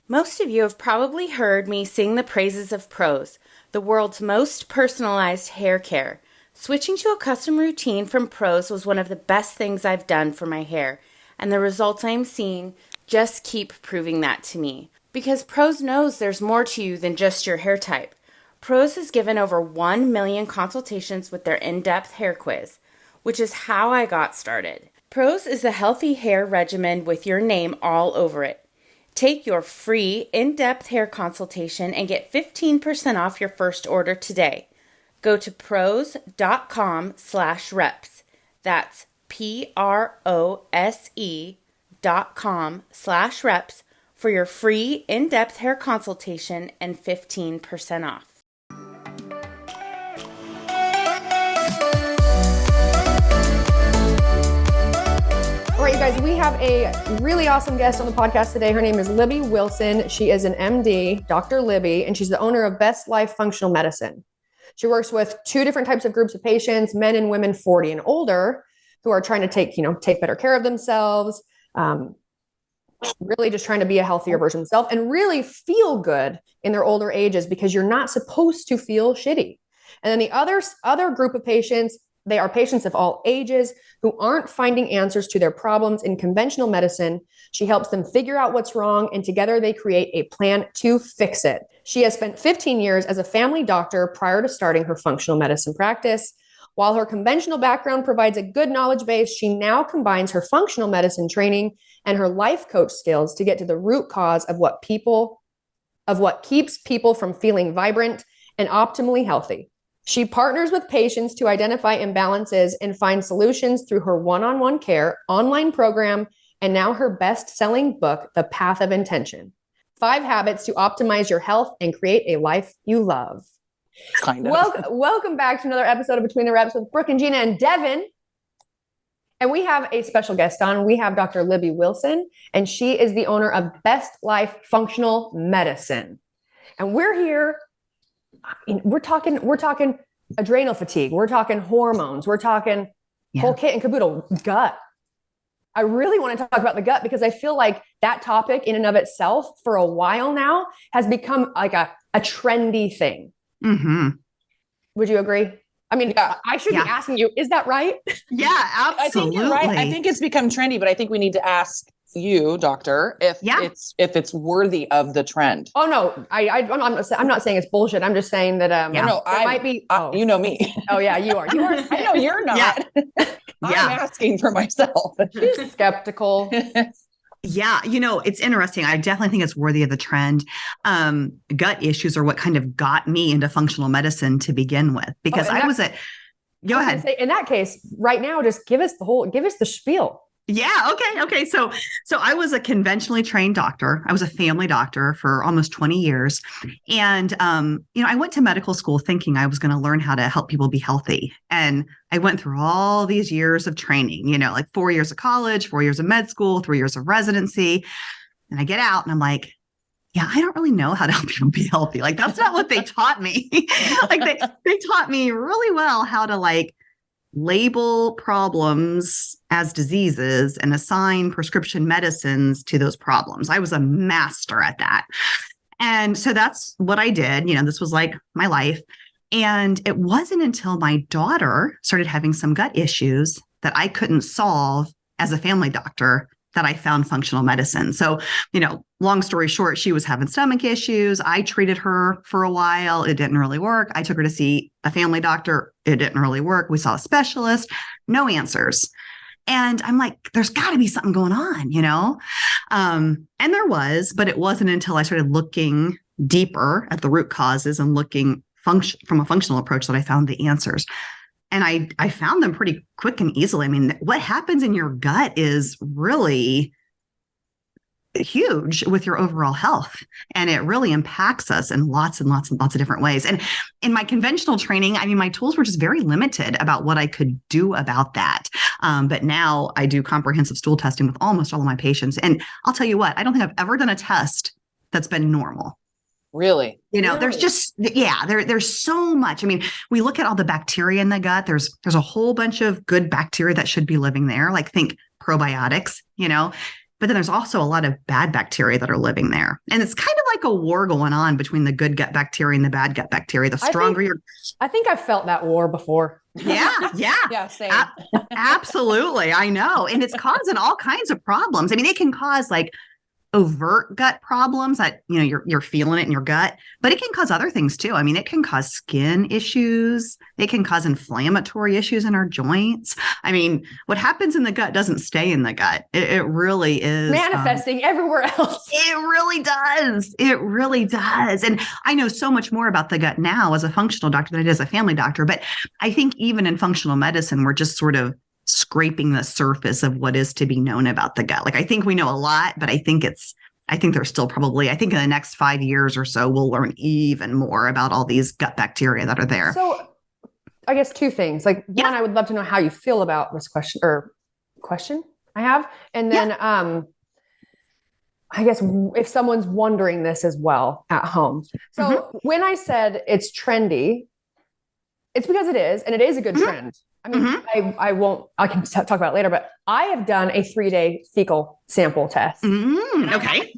Most of you have probably heard me sing the praises of Prose, the world's most personalized hair care. Switching to a custom routine from Prose was one of the best things I've done for my hair, and the results I'm seeing just keep proving that to me. Because Prose knows there's more to you than just your hair type. Prose has given over 1 million consultations with their in-depth hair quiz, which is how I got started. Prose is a healthy hair regimen with your name all over it. Take your free in-depth hair consultation and get 15% off your first order today. Go to prose.com/reps. That's prose.com/reps for your free in-depth hair consultation and 15% off. All right, you guys, we have a really awesome guest on the podcast today. Her name is Libby Wilson. She is an MD, Dr. Libby, and she's the owner of Best Life Functional Medicine. She works with 2 different types of groups of patients, men and women 40 and older, who are trying to take better care of themselves, really just trying to be a healthier version of themselves and really feel good in their older ages, because you're not supposed to feel shitty. And then the other group of patients, they are patients of all ages who aren't finding answers to their problems in conventional medicine. She helps them figure out what's wrong, and together they create a plan to fix it. She has spent 15 years as a family doctor prior to starting her functional medicine practice. While her conventional background provides a good knowledge base, she now combines her functional medicine training and her life coach skills to get to the root cause of what keeps people from feeling vibrant and optimally healthy. She partners with patients to identify imbalances and find solutions through her one-on-one care, online program, and now her best-selling book, The Path of Intention: 5 Habits to Optimize Your Health and Create a Life You Love. Kind of. Welcome back to another episode of Between the Reps with Brooke and Jeanna and Devon. And we have a special guest on. We have Dr. Libby Wilson, and she is the owner of Best Life Functional Medicine. And we're here. We're talking adrenal fatigue. We're talking hormones. We're talking whole kit and caboodle, gut. I really want to talk about the gut, because I feel like that topic in and of itself for a while now has become like a trendy thing. Mm-hmm. Would you agree? I mean, I should be asking you, is that right? Yeah, absolutely. I think you're right. I think it's become trendy, but I think we need to ask you, doctor, if it's worthy of the trend. Oh no, I'm not saying it's bullshit. I'm just saying that might be. You know me. Oh yeah, you are. You are. I know you're not. I'm asking for myself. She's skeptical. Yeah, it's interesting. I definitely think it's worthy of the trend. Gut issues are what kind of got me into functional medicine to begin with, because Go ahead. Say, in that case, right now, just give us the spiel. Yeah. Okay. So I was a conventionally trained doctor. I was a family doctor for almost 20 years. And, I went to medical school thinking I was going to learn how to help people be healthy. And I went through all these years of training, like 4 years of college, 4 years of med school, 3 years of residency. And I get out and I'm like, yeah, I don't really know how to help people be healthy. Like, that's not what they taught me. Like they taught me really well how to label problems as diseases and assign prescription medicines to those problems. I was a master at that. And so that's what I did. This was like my life. And it wasn't until my daughter started having some gut issues that I couldn't solve as a family doctor that I found functional medicine. So, long story short, she was having stomach issues. I treated her for a while. It didn't really work. I took her to see a family doctor. It didn't really work. We saw a specialist, no answers. And I'm like, there's got to be something going on, And there was, but it wasn't until I started looking deeper at the root causes and looking from a functional approach that I found the answers. And I found them pretty quick and easily. I mean, what happens in your gut is really huge with your overall health. And it really impacts us in lots and lots and lots of different ways. And in my conventional training, my tools were just very limited about what I could do about that. But now I do comprehensive stool testing with almost all of my patients. And I'll tell you what, I don't think I've ever done a test that's been normal. Really? There's just, there's so much. We look at all the bacteria in the gut. There's a whole bunch of good bacteria that should be living there. Like think probiotics, but then there's also a lot of bad bacteria that are living there. And it's kind of like a war going on between the good gut bacteria and the bad gut bacteria. The stronger I think I've felt that war before. Yeah. Yeah, same. Absolutely. I know. And it's causing all kinds of problems. I mean, it can cause like overt gut problems that, you're feeling it in your gut, but it can cause other things too. I mean, it can cause skin issues. It can cause inflammatory issues in our joints. I mean, what happens in the gut doesn't stay in the gut. It really is manifesting everywhere else. It really does. It really does. And I know so much more about the gut now as a functional doctor than I did as a family doctor. But I think even in functional medicine, we're just sort of scraping the surface of what is to be known about the gut. Like, I think we know a lot, but I think there's still probably, in the next 5 years or so, we'll learn even more about all these gut bacteria that are there. So I guess two things. Like, one, I would love to know how you feel about this question I have. And then, I guess if someone's wondering this as well at home. So when I said it's trendy, it's because it is, and it is a good trend. I mean, I can talk about it later, but I have done a 3-day fecal sample test. Okay.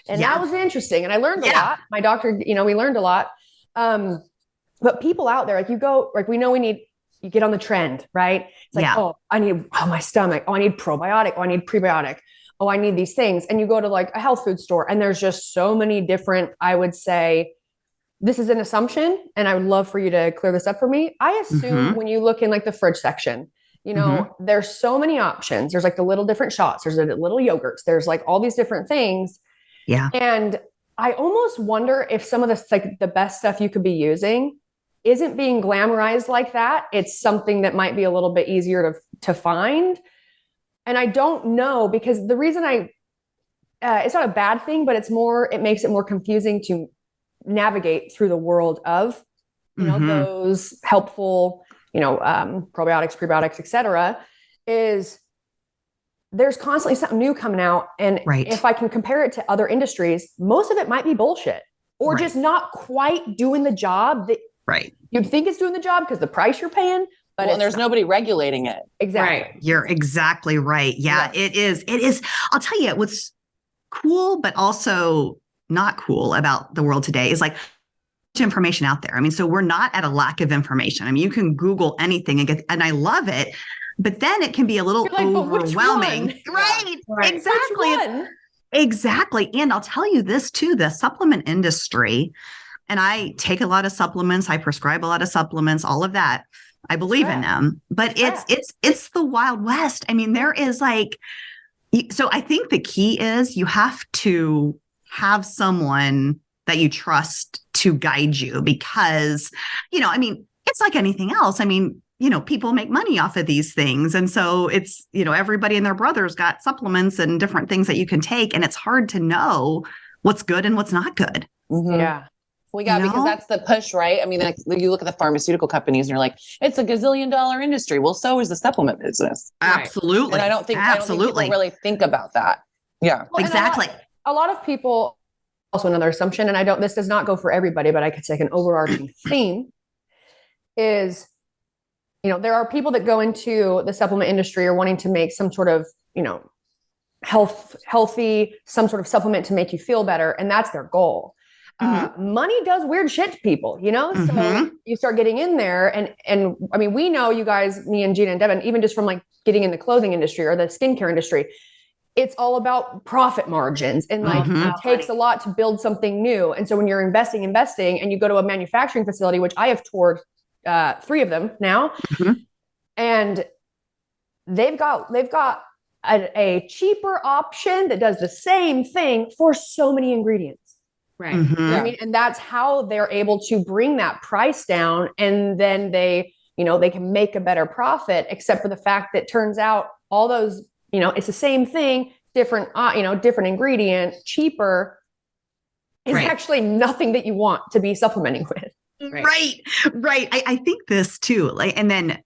And that was interesting. And I learned a lot. My doctor, we learned a lot. But people out there, like you get on the trend, right? It's like, I need my stomach. Oh, I need probiotic. Oh, I need prebiotic. Oh, I need these things. And you go to like a health food store and there's just so many different, I would say, this is an assumption, and I would love for you to clear this up for me. I assume when you look in like the fridge section, there's so many options. There's like the little different shots. There's the little yogurts. There's like all these different things. Yeah. And I almost wonder if some of this, like the best stuff you could be using isn't being glamorized like that. It's something that might be a little bit easier to find. And I don't know, because the reason it's not a bad thing, but it makes it more confusing to navigate through the world of, those helpful, probiotics, prebiotics, etc. is there's constantly something new coming out. And if I can compare it to other industries, most of it might be bullshit or just not quite doing the job that you'd think it's doing the job because the price you're paying. But there's nobody regulating it. Exactly. Right. You're exactly right. Yeah, it is. It is. I'll tell you what's cool, but also not cool about the world today is like information out there. I mean, so we're not at a lack of information. I mean, you can Google anything and I love it, but then it can be a little overwhelming. Right. Exactly. Exactly. And I'll tell you this too, the supplement industry, and I take a lot of supplements. I prescribe a lot of supplements, all of that. I believe in them, but it's the Wild West. I mean, there is like, so I think the key is you have to have someone that you trust to guide you because, I mean, it's like anything else. I mean, people make money off of these things. And so it's, everybody and their brother's got supplements and different things that you can take. And it's hard to know what's good and what's not good. Yeah. Well, yeah, because that's the push, right? I mean, like, you look at the pharmaceutical companies and you're like, it's a gazillion-dollar industry. Well, so is the supplement business. Absolutely. And I don't think people really think about that. Yeah, well, exactly. A lot of people, also another assumption, and this does not go for everybody, but I could say an overarching theme is, there are people that go into the supplement industry or wanting to make some sort of, healthy, some sort of supplement to make you feel better. And that's their goal. Money does weird shit to people, so you start getting in there and I mean, we know you guys, me and Jeanna and Devon, even just from like getting in the clothing industry or the skincare industry, it's all about profit margins and like it takes a lot to build something new. And so when you're investing and you go to a manufacturing facility, which I have toured 3 of them now, and they've got a cheaper option that does the same thing for so many ingredients. Right. I mean, and that's how they're able to bring that price down. And then they can make a better profit, except for the fact that turns out all those, it's the same thing, different, different ingredient, cheaper is actually nothing that you want to be supplementing with. Right. I think this too, and then,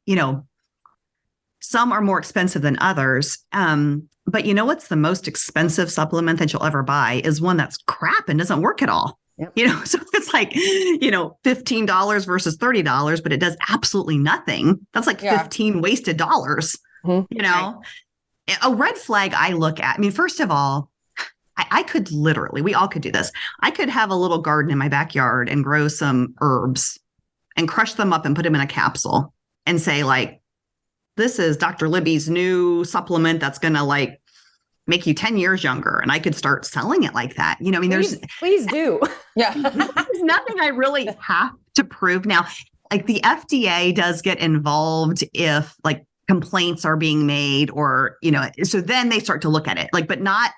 some are more expensive than others. But what's the most expensive supplement that you'll ever buy is one that's crap and doesn't work at all. Yep. So if it's like, $15 versus $30, but it does absolutely nothing. That's like 15 wasted dollars, A red flag I look at, I mean, first of all, I could literally, we all could do this. I could have a little garden in my backyard and grow some herbs and crush them up and put them in a capsule and say, like, this is Dr. Libby's new supplement that's going to like make you 10 years younger. And I could start selling it like that. You know, I mean, please do. Yeah. there's nothing I really have to prove. Now, like the FDA does get involved if like complaints are being made or, you know, so then they start to look at it like, but not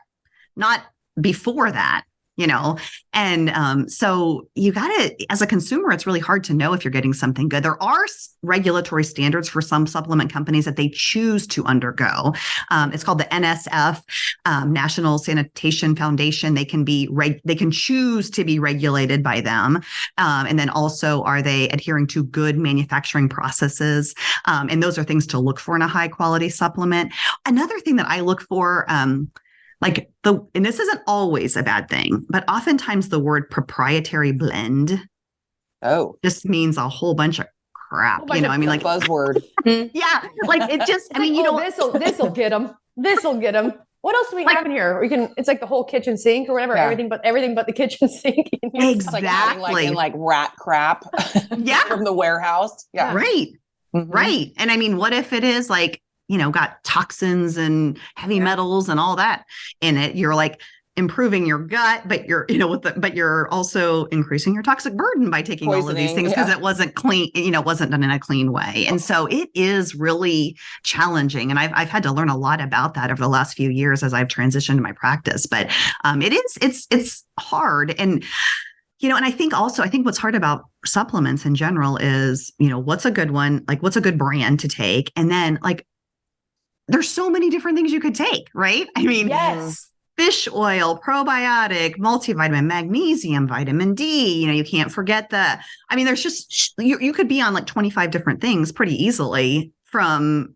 before that, you know? And so you got to, as a consumer, it's really hard to know if you're getting something good. There are regulatory standards for some supplement companies that they choose to undergo. It's called the NSF, National Sanitation Foundation. They can they can choose to be regulated by them. And then also, are they adhering to good manufacturing processes? And those are things to look for in a high quality supplement. Another thing that I look for, and this isn't always a bad thing, but oftentimes the word proprietary blend just means a whole bunch of crap. You know, I mean, like buzzword. Yeah, like it just. I mean, you know, this'll get them. This'll get them. What else do we have in here? It's like the whole kitchen sink or whatever. Yeah. Everything but the kitchen sink. Exactly, like rat crap. Yeah, from the warehouse. Yeah, right, right. And I mean, what if it is like, you know, got toxins and heavy metals and all that in it? You're like improving your gut, but you're, you know, but you're also increasing your toxic burden by taking all of these things because it wasn't clean, you know, wasn't done in a clean way. And so it is really challenging. And I've had to learn a lot about that over the last few years as I've transitioned my practice. But it's hard. And you know, and I think what's hard about supplements in general is, you know, what's a good one, like what's a good brand to take, and then like there's so many different things you could take, right? I mean, yes, fish oil, probiotic, multivitamin, magnesium, vitamin D, you know, you can't forget there's just, you could be on like 25 different things pretty easily from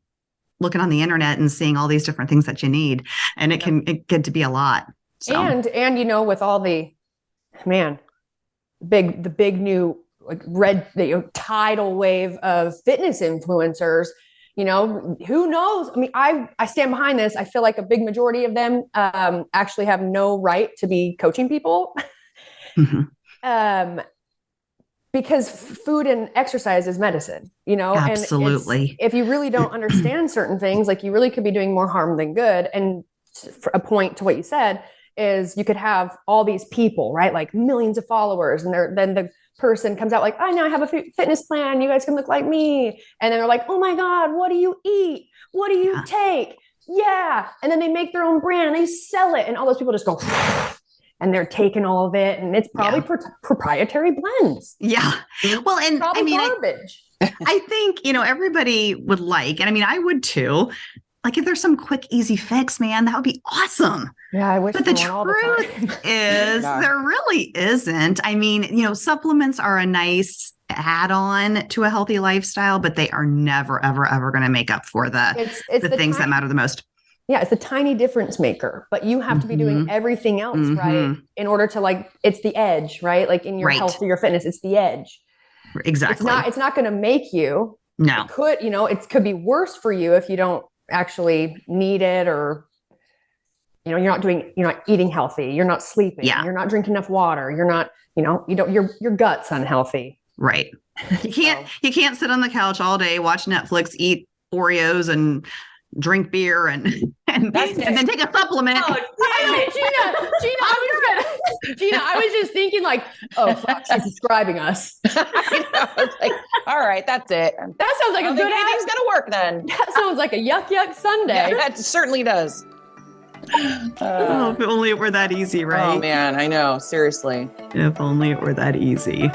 looking on the internet and seeing all these different things that you need. And it can get to be a lot. So. And, you know, with all the big new like tidal wave of fitness influencers, you know, who knows? I mean, I stand behind this. I feel like a big majority of them actually have no right to be coaching people. Because food and exercise is medicine, you know? Absolutely. And if you really don't understand certain things, like you really could be doing more harm than good. And for a point to what you said is you could have all these people, right? Like millions of followers. And then the person comes out like, I now have a fitness plan. You guys can look like me. And then they're like, oh my God, what do you eat? What do you take? Yeah. And then they make their own brand and they sell it. And all those people just go, and they're taking all of it. And it's probably proprietary blends. Yeah. Well, and probably I mean, garbage. I think, you know, everybody would like, and I mean, I would too. Like if there's some quick, easy fix, man, that would be awesome. Yeah, I wish. But the truth is there really isn't. I mean, you know, supplements are a nice add-on to a healthy lifestyle, but they are never, ever, ever going to make up for the things that matter the most. Yeah, it's a tiny difference maker, but you have to be doing everything else right in order to like, it's the edge, right? Like in your health or your fitness, it's the edge. Exactly. It's not going to make you. No. It could, you know, it could be worse for you if you don't actually need it, or you know, you're not eating healthy, you're not sleeping, you're not drinking enough water, you're not, you know, your gut's unhealthy. Right. You can't sit on the couch all day, watch Netflix, eat Oreos and drink beer and then take a supplement. Oh, Jeanna, I was just thinking like, oh fuck, she's describing us. I know. It's like, all right, that's it. That sounds like a good anything's gonna work then. That sounds like a yuck Sunday. Yeah, that certainly does. If only it were that easy, right? Oh man, I know. Seriously. If only it were that easy.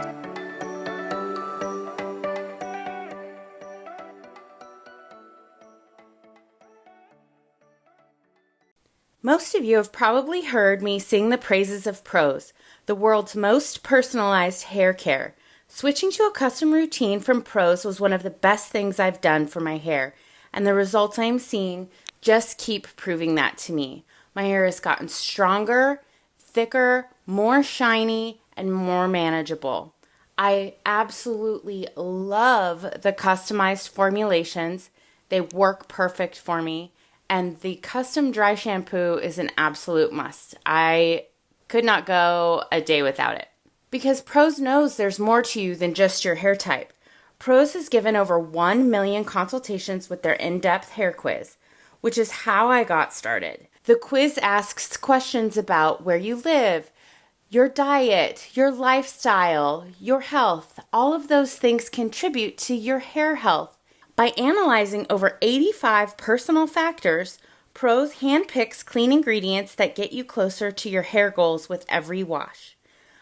Most of you have probably heard me sing the praises of Prose, the world's most personalized hair care. Switching to a custom routine from Prose was one of the best things I've done for my hair, and the results I'm seeing just keep proving that to me. My hair has gotten stronger, thicker, more shiny, and more manageable. I absolutely love the customized formulations. They work perfect for me. and the custom dry shampoo is an absolute must. I could not go a day without it. Because Prose knows there's more to you than just your hair type. Prose has given over 1 million consultations with their in-depth hair quiz, which is how I got started. The quiz asks questions about where you live, your diet, your lifestyle, your health. All of those things contribute to your hair health. By analyzing over 85 personal factors, Prose handpicks clean ingredients that get you closer to your hair goals with every wash.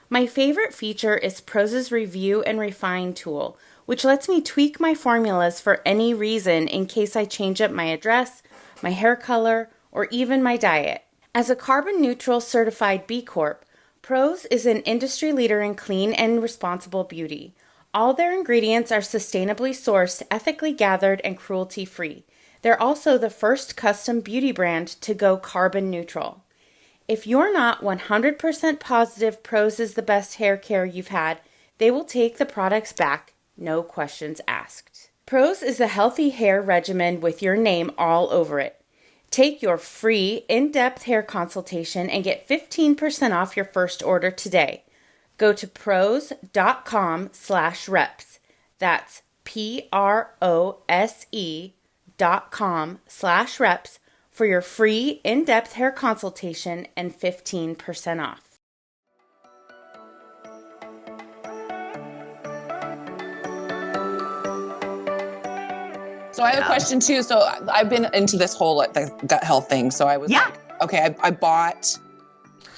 My favorite feature is Prose's Review and Refine tool, which lets me tweak my formulas for any reason in case I change up my address, my hair color, or even my diet. As a carbon neutral certified B Corp, Prose is an industry leader in clean and responsible beauty. All their ingredients are sustainably sourced, ethically gathered, and cruelty-free. They're also the first custom beauty brand to go carbon neutral. If you're not 100% positive Prose is the best hair care you've had, they will take the products back, no questions asked. Prose is a healthy hair regimen with your name all over it. Take your free in-depth hair consultation and get 15% off your first order today. Go to prose.com/reps. That's prose.com/reps for your free in-depth hair consultation and 15% off. So I have a question too. So I've been into this whole like the gut health thing. So I was like, okay, I bought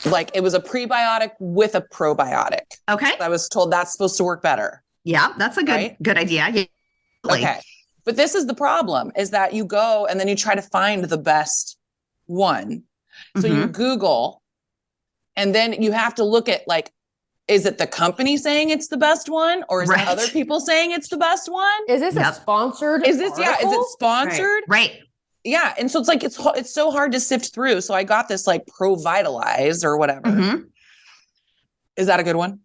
like, it was a prebiotic with a probiotic. Okay. I was told that's supposed to work better. Yeah, that's a good idea. Yeah. Okay. But this is the problem is that you go and then you try to find the best one. So you Google and then you have to look at like, is it the company saying it's the best one or is it other people saying it's the best one? Is this a sponsored Is this, article? is it sponsored? Right. Yeah. And so it's like, it's so hard to sift through. So I got this like Provitalize or whatever. Is that a good one?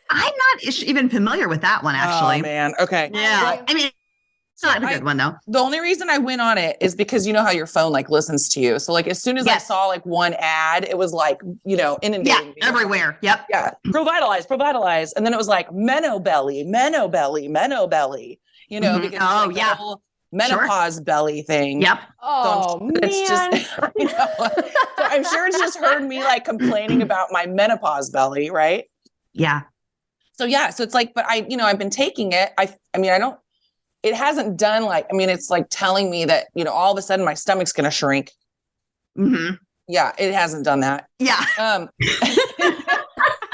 I'm not even familiar with that one, actually. Oh man. Okay. Yeah. I mean, it's not a good one though. The only reason I went on it is because you know how your phone like listens to you. So like as soon as I saw like one ad, it was like, you know, inundating me. Everywhere. Yep. Yeah. Provitalize. And then it was like Menobelly, you know, because it's like the whole menopause belly thing. Yep. Oh, man. It's just, you know, so I'm sure it's just heard me like complaining about my menopause belly. Right. Yeah. So yeah. So it's like, but I, you know, I've been taking it. I mean, it hasn't done like, I mean, it's like telling me that, you know, all of a sudden my stomach's going to shrink. Yeah. It hasn't done that. Yeah.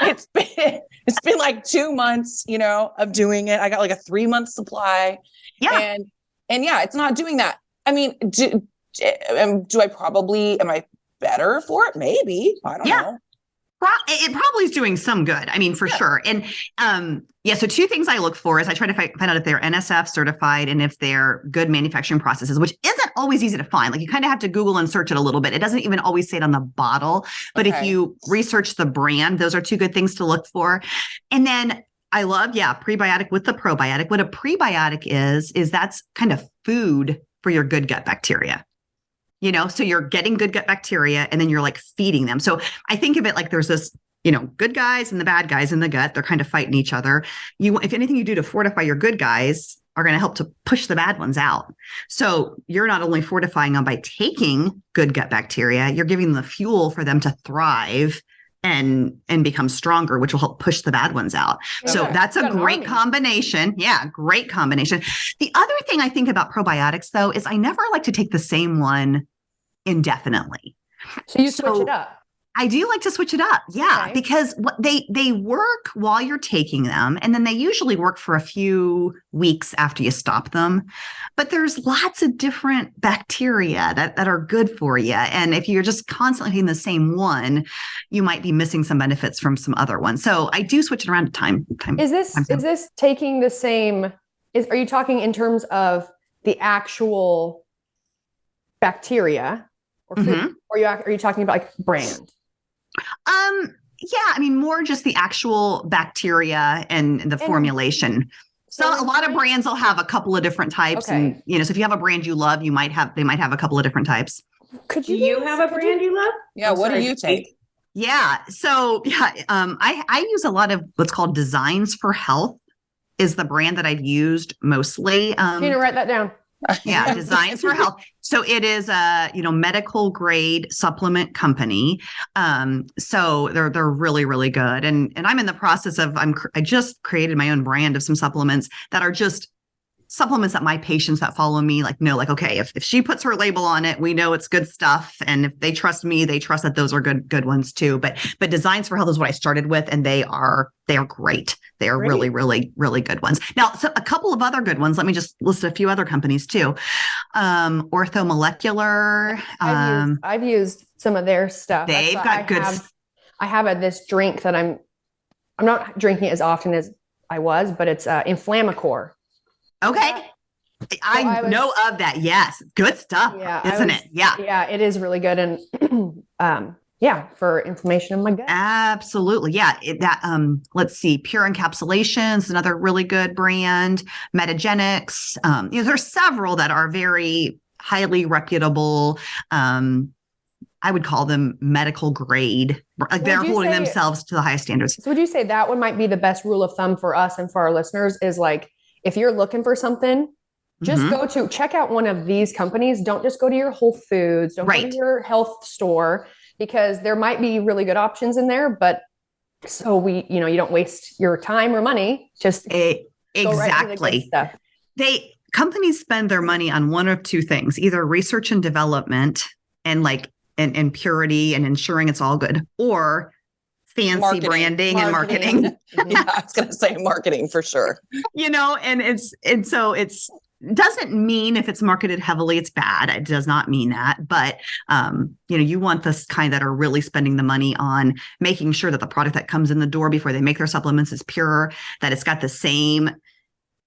It's been like 2 months, you know, of doing it. I got like a 3-month supply. Yeah. And yeah, it's not doing that. I mean, am I better for it? Maybe. I don't know. It probably is doing some good. I mean, for sure. And so 2 things I look for is I try to find out if they're NSF certified and if they're good manufacturing processes, which isn't always easy to find. Like you kind of have to Google and search it a little bit. It doesn't even always say it on the bottle, but if you research the brand, those are 2 good things to look for. And then I love, prebiotic with the probiotic. What a prebiotic is that's kind of food for your good gut bacteria. You know, so you're getting good gut bacteria and then you're like feeding them. So I think of it like there's this, you know, good guys and the bad guys in the gut. They're kind of fighting each other. If anything you do to fortify your good guys are going to help to push the bad ones out. So you're not only fortifying them by taking good gut bacteria, you're giving them the fuel for them to thrive and become stronger, which will help push the bad ones out. Okay. So that's a great combination. Yeah, great combination. The other thing I think about probiotics, though, is I never like to take the same one indefinitely. So you switch it up. I do like to switch it up. Yeah, because what they work while you're taking them, and then they usually work for a few weeks after you stop them. But there's lots of different bacteria that are good for you. And if you're just constantly taking the same one, you might be missing some benefits from some other ones. So I do switch it around to time. Is this taking the same? Are you talking in terms of the actual bacteria or food, or are you talking about like brand? Yeah, I mean, more just the actual bacteria and the formulation. So a lot of brands will have a couple of different types. Okay. And, so if you have a brand you love, they might have a couple of different types. Could Do you you have a brand you love? Yeah. I'm What do sorry, you take? Yeah. So I use a lot of what's called Designs for Health is the brand that I've used mostly. Jeanna, write that down. Yeah, Designs for Health. So it is a medical grade supplement company. So they're really, really good. And I'm in the process of I just created my own brand of some supplements that are just supplements that my patients that follow me know, okay, if she puts her label on it, we know it's good stuff. And if they trust me, they trust that those are good ones too. But Designs for Health is what I started with, and they are great. They are really, really, really good ones. Now, so a couple of other good ones. Let me just list a few other companies too. Orthomolecular. I've used some of their stuff. They've got good. I have this drink that I'm not drinking as often as I was, but it's Inflammacor. Okay. I know of that. Yes. Good stuff. Yeah. Isn't it? Yeah. Yeah, it is really good. And for inflammation in my gut. Absolutely. Yeah. Let's see. Pure Encapsulations, another really good brand. Metagenics. There's several that are very highly reputable. I would call them medical grade. They're holding themselves to the highest standards. So would you say that one might be the best rule of thumb for us and for our listeners is if you're looking for something, just check out one of these companies. Don't just go to your Whole Foods. Don't go to your health store, because there might be really good options in there. But so you don't waste your time or money. Just exactly. Companies spend their money on one of two things: either research and development and purity and ensuring it's all good, or fancy branding and marketing. Yeah, I was going to say marketing for sure. And so it's doesn't mean if it's marketed heavily, it's bad. It does not mean that. But, you want this kind that are really spending the money on making sure that the product that comes in the door before they make their supplements is pure, that it's got the same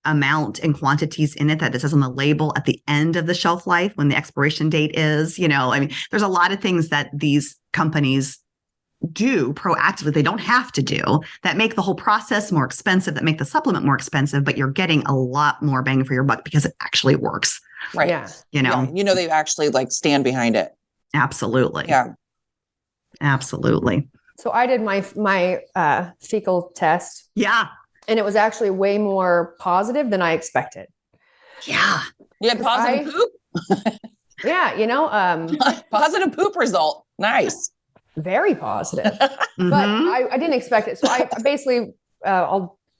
amount and quantities in it that it says on the label at the end of the shelf life when the expiration date is. There's a lot of things that these companies do proactively, they don't have to do, that make the whole process more expensive, that make the supplement more expensive, but you're getting a lot more bang for your buck because it actually works. Right. Yeah. They actually stand behind it. Absolutely. Yeah. Absolutely. So I did my fecal test. Yeah. And it was actually way more positive than I expected. Yeah. You had positive poop? Yeah. Positive poop result. Nice. Very positive. But I didn't expect it. So I basically,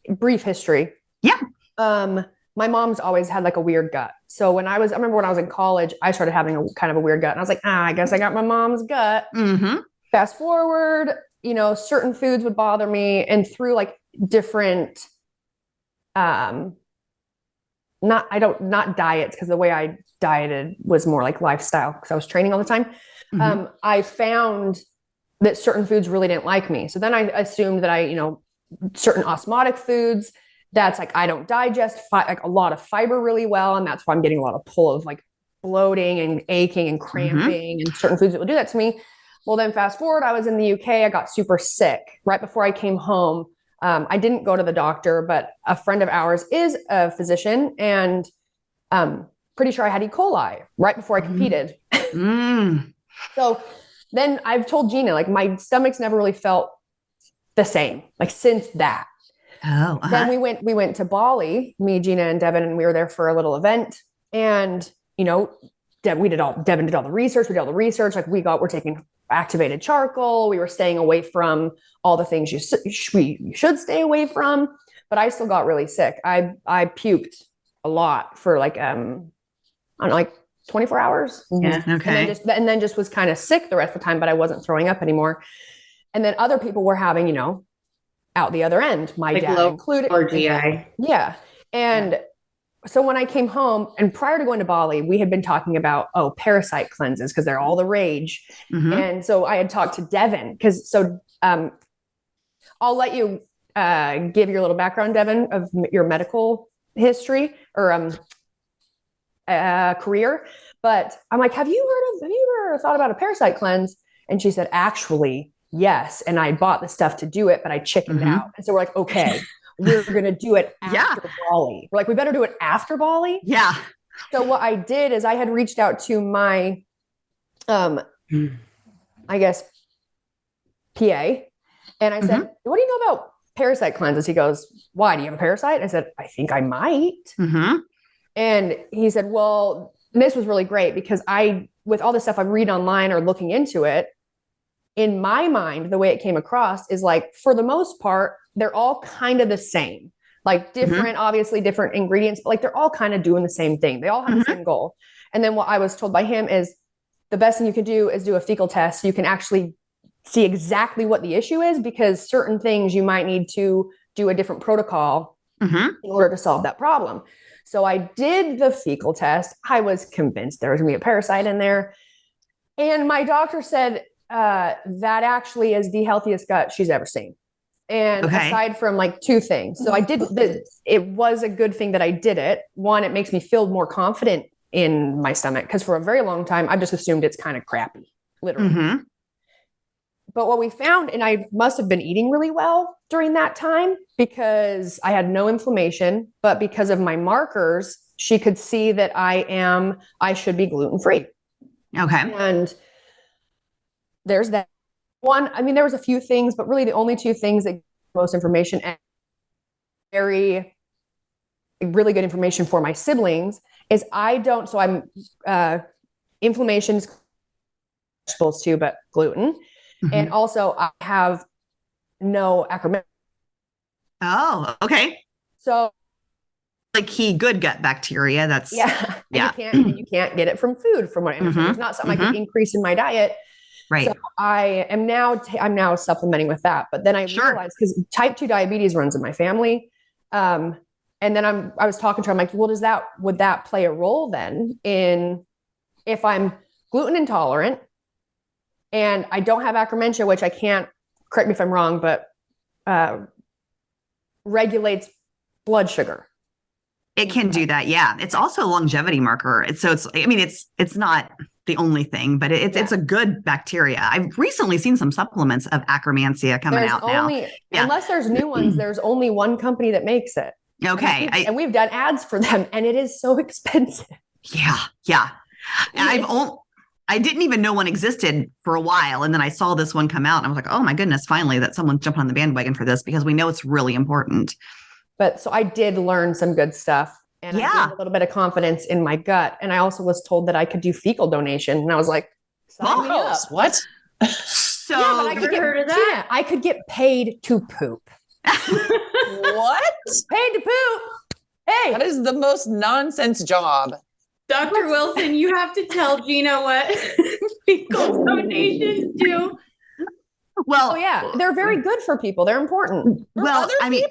brief history. Yeah. My mom's always had a weird gut. So I remember when I was in college, I started having a kind of a weird gut. And I was like, I guess I got my mom's gut. Mm-hmm. Fast forward, certain foods would bother me. And through different, not diets, because the way I dieted was more like lifestyle because I was training all the time. Mm-hmm. I found that certain foods really didn't like me. So then I assumed that certain osmotic foods, that's I don't digest a lot of fiber really well. And that's why I'm getting a lot of pull of bloating and aching and cramping and certain foods that will do that to me. Well, then fast forward, I was in the UK. I got super sick right before I came home. I didn't go to the doctor, but a friend of ours is a physician, and pretty sure I had E. coli right before I competed. So then I've told Jeanna, my stomach's never really felt the same, since that. Oh, Then we went to Bali, me, Jeanna, and Devon, and we were there for a little event. And, Devon did all the research. We did all the research. We're taking activated charcoal. We were staying away from all the things you should stay away from, but I still got really sick. I puked a lot for 24 hours. Yeah. Okay. And then just was kind of sick the rest of the time, but I wasn't throwing up anymore. And then other people were having, out the other end, my dad included. Or GI. Yeah. And so when I came home, and prior to going to Bali, we had been talking about, parasite cleanses because they're all the rage. Mm-hmm. And so I had talked to Devon I'll let you give your little background, Devon, of your medical history or career. But I'm like, have you ever thought about a parasite cleanse? And she said, actually, yes. And I bought the stuff to do it, but I chickened out. And so we're like, okay, we're going to do it Yeah. after Bali. We're like, we better do it after Bali. Yeah. So what I did is I had reached out to my, I guess, PA. And I said, what do you know about parasite cleanses? He goes, why? Do you have a parasite? I said, I think I might. And he said, well, this was really great because with all the stuff I'm reading online or looking into it, in my mind, the way it came across is like, for the most part, they're all kind of the same, like different, obviously different ingredients, but like they're all kind of doing the same thing. They all have the same goal. And then what I was told by him is the best thing you can do is do a fecal test. So you can actually see exactly what the issue is, because certain things you might need to do a different protocol in order to solve that problem. So I did the fecal test. I was convinced there was gonna be a parasite in there. And my doctor said, that actually is the healthiest gut she's ever seen. And aside from like two things. So I did it was a good thing that I did it. One, it makes me feel more confident in my stomach, because for a very long time, I've just assumed it's kind of crappy, literally. But what we found, and I must have been eating really well during that time because I had no inflammation, but because of my markers, she could see that I should be gluten-free. Okay. And there's that one. I mean, there was a few things, but really the only two things that most information and really good information for my siblings is inflammation's vegetables too, but gluten. And also I have no acromegaly. Oh, okay. So like good gut bacteria. That's You can't get it from food, from what I understand. It's not something I can increase in my diet. Right. So I'm now supplementing with that. But then I realized, because type 2 diabetes runs in my family. And then I was talking to her, I'm like, well, would that play a role then in if I'm gluten intolerant and I don't have akkermansia, which I can't, correct me if I'm wrong, but regulates blood sugar. It can do that. Yeah. It's also a longevity marker. It's not the only thing, but it's a good bacteria. I've recently seen some supplements of akkermansia coming out now. Unless there's new ones, there's only one company that makes it. Okay. And we've done ads for them, and it is so expensive. Yeah. Yeah. I didn't even know one existed for a while. And then I saw this one come out and I was like, oh my goodness, finally that someone's jumping on the bandwagon for this, because we know it's really important. But so I did learn some good stuff, and I gained a little bit of confidence in my gut. And I also was told that I could do fecal donation. And I was like, sign me up. What? So I could get paid to poop. What? Paid to poop. Hey, that is the most nonsense job. Dr. Wilson, you have to tell Jeanna what fecal donations do. Well, they're very good for people. They're important. For other people?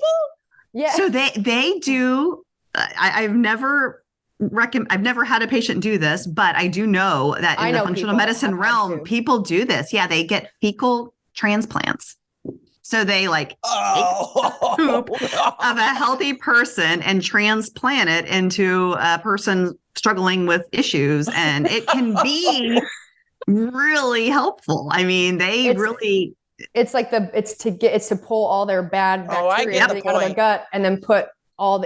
Yeah. So they do. I've never had a patient do this, but I do know that in the functional medicine realm, people do this. Yeah, they get fecal transplants. So they take the poop of a healthy person and transplant it into a person struggling with issues, and it can be really helpful. I mean, it's to pull all their bad bacteria out of their gut and then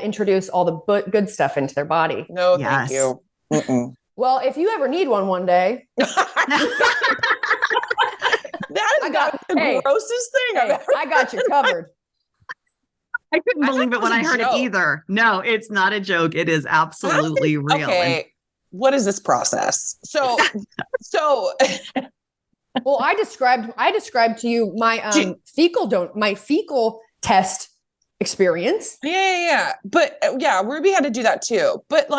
introduce all the good stuff into their body. No, thank you. Mm-mm. Well, if you ever need one day. That is the grossest thing I've ever I got you covered. I couldn't believe it when I heard it either. No, it's not a joke. It is absolutely real. Okay. What is this process? So well, I described to you my fecal test experience. Yeah. But Ruby had to do that too. But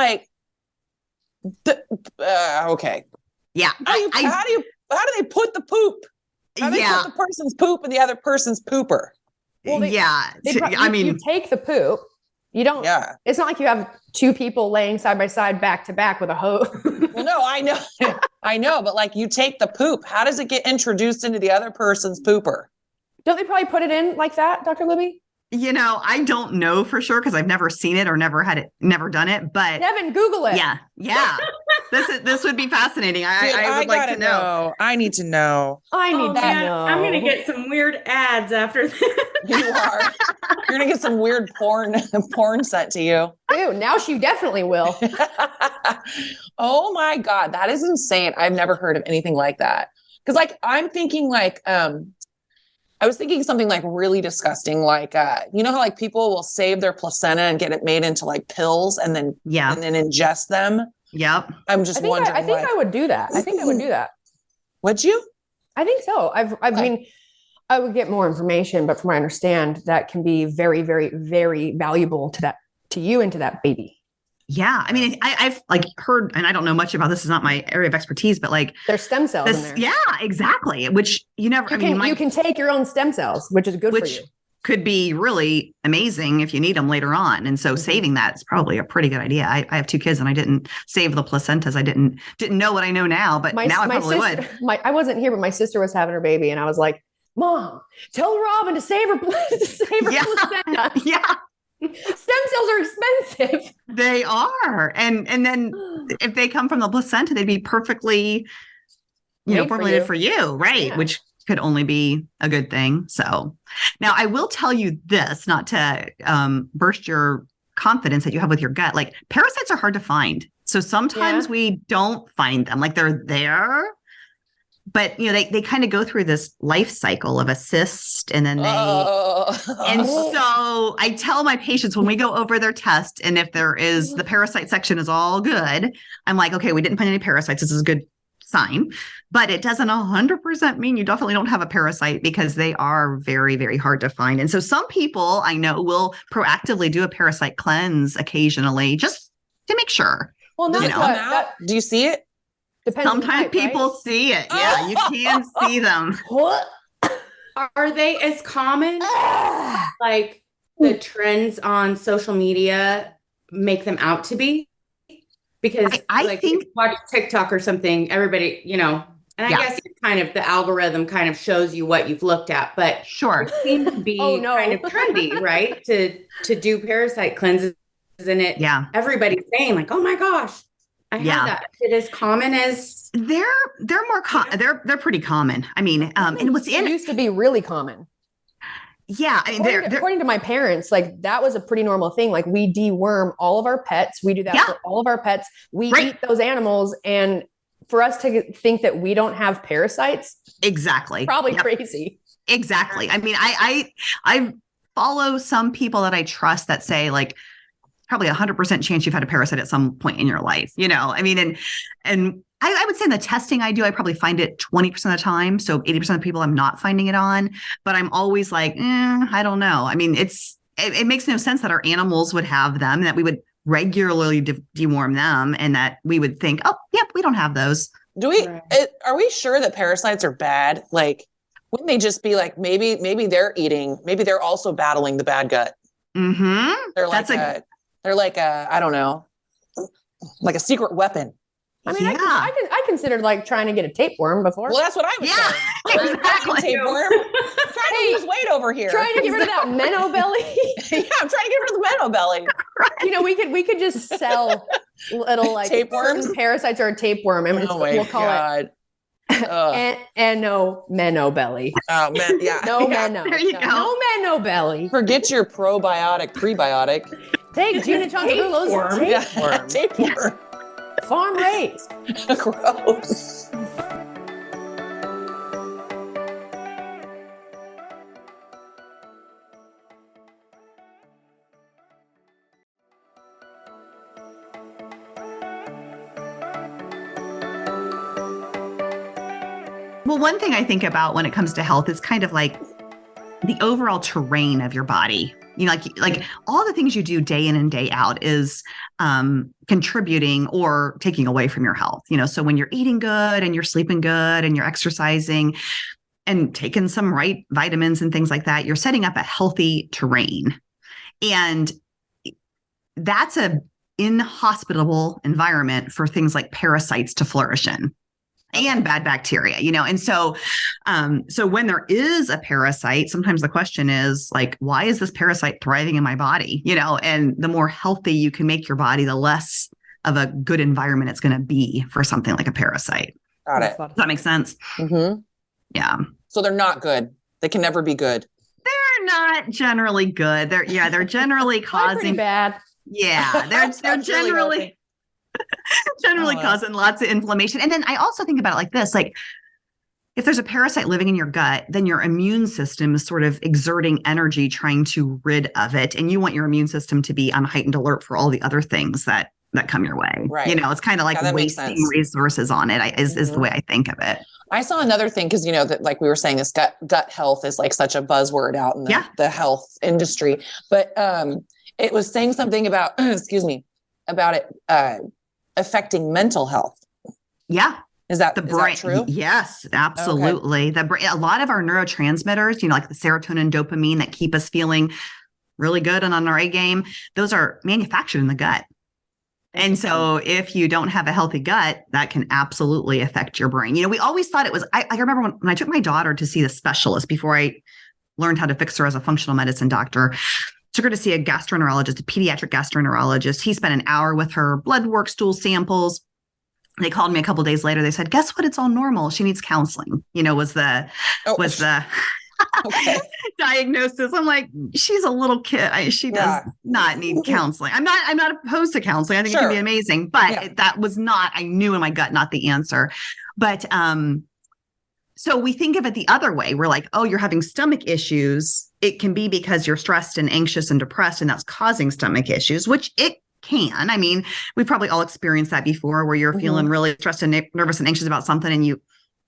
okay. Yeah. How do they put the poop? How do they put the person's poop in the other person's pooper? Well, you take the poop. You don't. Yeah. It's not like you have two people laying side by side, back to back with a hose. Well, no, I know, but you take the poop. How does it get introduced into the other person's pooper? Don't they probably put it in like that, Dr. Libby? I don't know for sure because I've never seen it or never done it. But Devon, Google it. Yeah. This would be fascinating. I would like to know. I need to know. I need to know. I'm going to get some weird ads after this. You are. You're gonna get some weird porn sent to you. Ew, now she definitely will. Oh my God, that is insane. I've never heard of anything like that. Because like I'm thinking like I was thinking something like really disgusting, like you know how like people will save their placenta and get it made into like pills and then ingest them. Yep. I'm just wondering. I think I would do that. I think I would do that. Would you? I think so. I mean, I would get more information, but from what I understand, that can be very, very, very valuable to you and to that baby. Yeah. I mean, I've like heard, and I don't know much about this, is not my area of expertise, but like there's stem cells in there. Yeah, exactly. Which you can take your own stem cells, which is good for you. Could be really amazing if you need them later on. And so saving that is probably a pretty good idea. I have 2 kids and I didn't save the placentas. I didn't know what I know now, but now I probably would. I wasn't here, but my sister was having her baby and I was like, Mom, tell Robin to save her placenta. Yeah. Stem cells are expensive. They are. And then if they come from the placenta, they'd be perfectly, formulated for you. Right. Yeah. Which could only be a good thing. So now I will tell you this, not to burst your confidence that you have with your gut. Like parasites are hard to find. So sometimes we don't find them, like they're there, but they kind of go through this life cycle of a cyst and then and so I tell my patients when we go over their test and if there is the parasite section is all good, I'm like, okay, we didn't find any parasites. This is a good sign, but it doesn't 100% mean you definitely don't have a parasite because they are very, very hard to find. And so some people I know will proactively do a parasite cleanse occasionally just to make sure. Well, do you see it? Depends. Sometimes people see it. Yeah, you can see them. What? Are they as common? Like the trends on social media make them out to be? Because I think watch TikTok or something, everybody, and I guess it's kind of the algorithm kind of shows you what you've looked at, but sure, it seems to be kind of trendy, right? To do parasite cleanses, and everybody's saying like, oh my gosh, I have that. It is common as they're more common. They're pretty common. I mean, and what's it used to be really common. Yeah, I mean, according to my parents, like that was a pretty normal thing. Like we deworm all of our pets. We do that for all of our pets. We eat those animals, and for us to think that we don't have parasites, exactly, probably crazy. Exactly. I mean, I follow some people that I trust that say like probably 100% chance you've had a parasite at some point in your life. I mean, and I would say in the testing I do, I probably find it 20% of the time. So 80% of people I'm not finding it on, but I'm always like, I don't know. I mean, it makes no sense that our animals would have them, that we would regularly deworm them and that we would think, oh, yep, we don't have those. Are we sure that parasites are bad? Like, wouldn't they just be like, maybe they're also battling the bad gut. Mm-hmm. They're like I don't know, like a secret weapon. I mean, I considered like trying to get a tapeworm before. Well, that's what I was saying. Exactly. Tapeworm. Trying to lose weight over here. Trying to get rid of that minnow belly. Yeah, I'm trying to get rid of the minnow belly. Right. We could just sell little like tapeworms. Parasites or a tapeworm, and we'll call it. And no minnow belly. Oh man, yeah. No minnow. There you go. No minnow belly. Forget your probiotic, prebiotic. Take Jeanna Chonkagulo's tapeworm. Tapeworm. Farm raised. Gross. Well, one thing I think about when it comes to health is kind of like the overall terrain of your body. Like all the things you do day in and day out is contributing or taking away from your health. So when you're eating good and you're sleeping good and you're exercising and taking some right vitamins and things like that, you're setting up a healthy terrain. And that's a inhospitable environment for things like parasites to flourish in. And bad bacteria, and so when there is a parasite, sometimes the question is like, why is this parasite thriving in my body? And the more healthy you can make your body, the less of a good environment it's going to be for something like a parasite. Got it. Does that make sense? Mm-hmm. Yeah. So they're not good. They can never be good. They're they're not generally good. They're generally causing bad. Yeah, they're generally causing lots of inflammation. And then I also think about it like this, like if there's a parasite living in your gut, then your immune system is sort of exerting energy trying to rid of it. And you want your immune system to be on heightened alert for all the other things that come your way. Right. You know, it's kind of like wasting resources on it is the way I think of it. I saw another thing because, you know, that like we were saying, this gut health is like such a buzzword out in the health industry. But it was saying something about, about it affecting mental health. Yeah. Is that true? Yes, absolutely. Okay. A lot of our neurotransmitters, you know, like the serotonin, dopamine that keep us feeling really good and on our A game, those are manufactured in the gut. And so if you don't have a healthy gut, that can absolutely affect your brain. You know, we always thought it was, I remember when I took my daughter to see the specialist before I learned how to fix her as a functional medicine doctor, took her to see a gastroenterologist, a pediatric gastroenterologist. He spent an hour with her, blood work, stool samples. They called me a couple of days later. They said, guess what? It's all normal. She needs counseling, you know, was the diagnosis. I'm like, she's a little kid. She does not need counseling. I'm not opposed to counseling. I think it can be amazing, but that was not, I knew in my gut, not the answer. But, so we think of it the other way. We're like, oh, you're having stomach issues. It can be because you're stressed and anxious and depressed, and that's causing stomach issues, which it can. I mean, we probably all experienced that before where you're feeling really stressed and nervous and anxious about something and you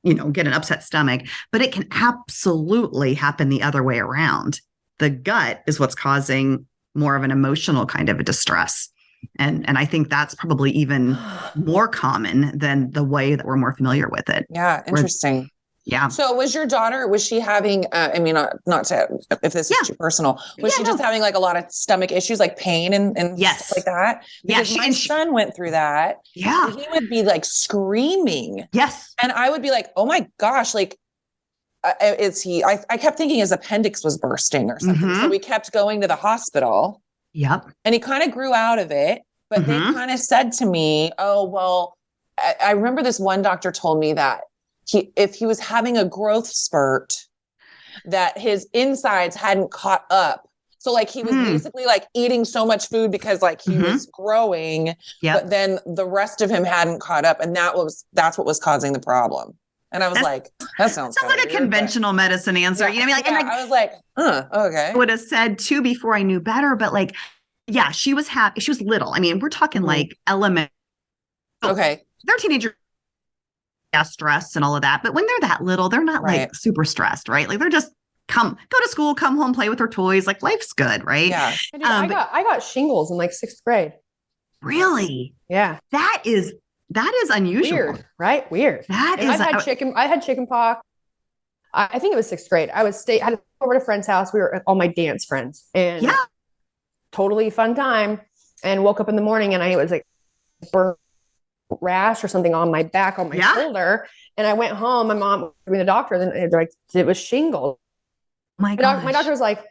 know, get an upset stomach, but it can absolutely happen the other way around. The gut is what's causing more of an emotional kind of a distress. And I think that's probably even more common than the way that we're more familiar with it. Yeah. Interesting. Yeah. So was your daughter, was she having, I mean, not to, if this is too personal, was she just having like a lot of stomach issues, like pain and stuff like that? Because my son went through that. Yeah. He would be like screaming. Yes. And I would be like, oh my gosh, like, I kept thinking his appendix was bursting or something. So we kept going to the hospital. Yep. And he kind of grew out of it, but they kind of said to me, oh, well, I remember this one doctor told me that if he was having a growth spurt, that his insides hadn't caught up. So like he was basically like eating so much food because like he was growing, but then the rest of him hadn't caught up. And that's what was causing the problem. And I was like, that sounds like weird, a conventional medicine answer. You know what I mean? I was like, okay. I would have said too before I knew better, but like, yeah, she was happy. She was little. I mean, we're talking like elementary. Okay. They're teenagers. Stress and all of that, but when they're that little, they're not like super stressed, right? Like they're just go to school, come home, play with their toys. Like life's good, right? Yeah. I got shingles in like 6th grade. Really? Yeah. That is unusual. Weird, right? Weird. I had chicken pox. I think it was 6th grade. I had to go over to a friend's house. We were all my dance friends, and totally fun time. And woke up in the morning, and I was like burnt rash or something on my back, on my shoulder. And I went home. My mom took me to the doctor. Then they're like, it was shingles. My God. My doctor was like,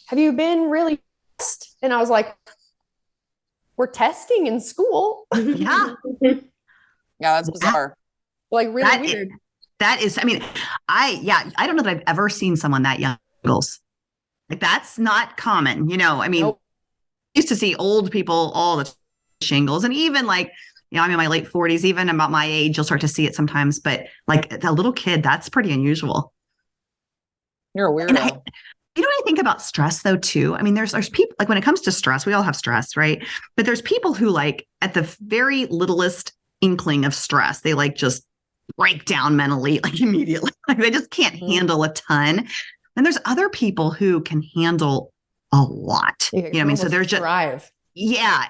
have you been really tested? And I was like, we're testing in school. Yeah. Yeah, that's bizarre. Like really weird. That is, I mean, I don't know that I've ever seen someone that young. Like that's not common, you know. I mean, used to see old people all the shingles, and even like, you know, I'm in my late 40s, even about my age, you'll start to see it sometimes. But like a little kid, that's pretty unusual. You're a weirdo. You know what I think about stress though, too? I mean, there's people, like when it comes to stress, we all have stress, right? But there's people who like at the very littlest inkling of stress, they like just break down mentally, like immediately. Like they just can't handle a ton. And there's other people who can handle a lot. You know what I mean? So there's just thrive. Yeah.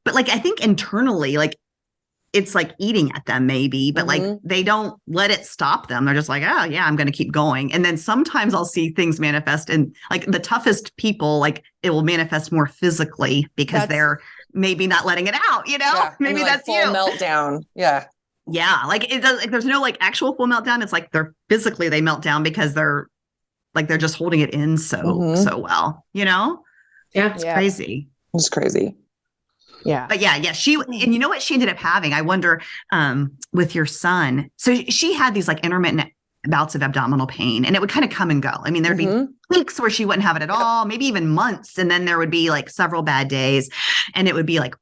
But like, I think internally, like, it's like eating at them maybe, but like they don't let it stop them. They're just like, oh yeah, I'm going to keep going. And then sometimes I'll see things manifest and like the toughest people, like it will manifest more physically because they're maybe not letting it out, you know, maybe that's full meltdown. Yeah. Yeah. Like it does, like there's no like actual full meltdown. It's like they melt down because they're just holding it in so well, you know? Yeah. It's crazy. It's crazy. Yeah. But yeah. And you know what she ended up having? I wonder, with your son. So she had these like intermittent bouts of abdominal pain, and it would kind of come and go. I mean, there'd be weeks where she wouldn't have it at all, maybe even months. And then there would be like several bad days, and it would be like,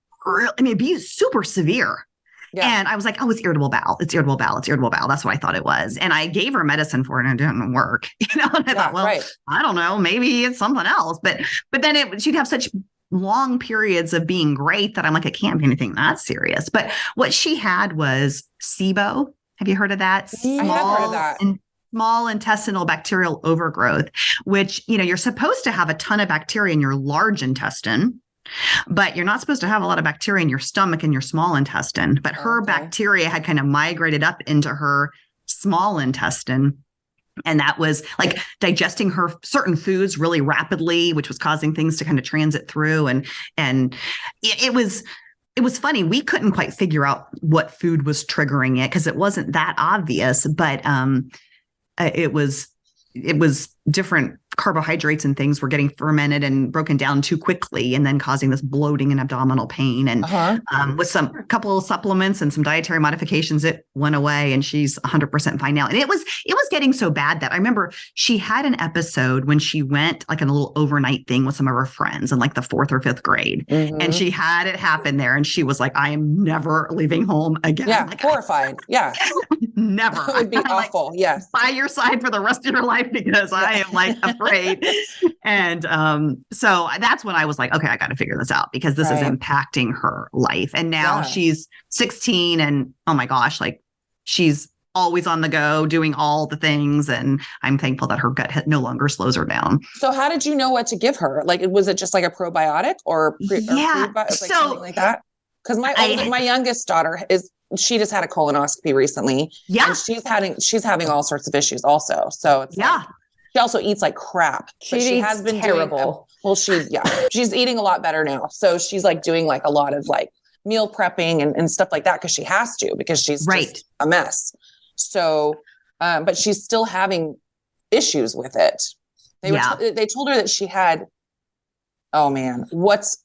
it'd be super severe. Yeah. And I was like, oh, it's irritable bowel. It's irritable bowel. It's irritable bowel. That's what I thought it was. And I gave her medicine for it and it didn't work. And I thought, well, I don't know, maybe it's something else. But then she'd have such long periods of being great that I'm like, it can't be anything that serious. But what she had was SIBO. Have you heard of that? I have heard of that. Small intestinal bacterial overgrowth, which, you're supposed to have a ton of bacteria in your large intestine, but you're not supposed to have a lot of bacteria in your stomach and your small intestine. But her bacteria had kind of migrated up into her small intestine. And that was like digesting her certain foods really rapidly, which was causing things to kind of transit through. And it was funny. We couldn't quite figure out what food was triggering it because it wasn't that obvious, but it was different carbohydrates and things were getting fermented and broken down too quickly, and then causing this bloating and abdominal pain. And with a couple of supplements and some dietary modifications, it went away, and she's 100% fine now. And it was getting so bad that I remember she had an episode when she went like on a little overnight thing with some of her friends in like the 4th or 5th grade, and she had it happen there, and she was like, "I am never leaving home again." Yeah, like, horrified. Yeah, never. It would be awful. Like, yes, by your side for the rest of your life because I am like afraid. And so that's when I was like, okay, I got to figure this out because this is impacting her life. And now she's 16 and oh my gosh, like she's always on the go doing all the things. And I'm thankful that her gut no longer slows her down. So how did you know what to give her? Like, was it just like a probiotic or something like that? Because my youngest daughter she just had a colonoscopy recently. Yeah. And she's having all sorts of issues also. So it's she also eats like crap. She has been terrible. She's eating a lot better now. So she's like doing like a lot of like meal prepping and stuff like that because she has to, because she's just a mess. So, but she's still having issues with it. They told her that she had, oh man, what's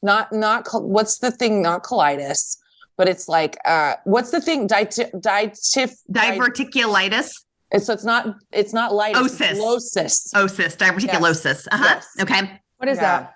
the thing? Not colitis, but it's like, what's the thing? Diverticulitis. So it's not litis. Osis. Diverticulosis. Yes. Okay. What is that?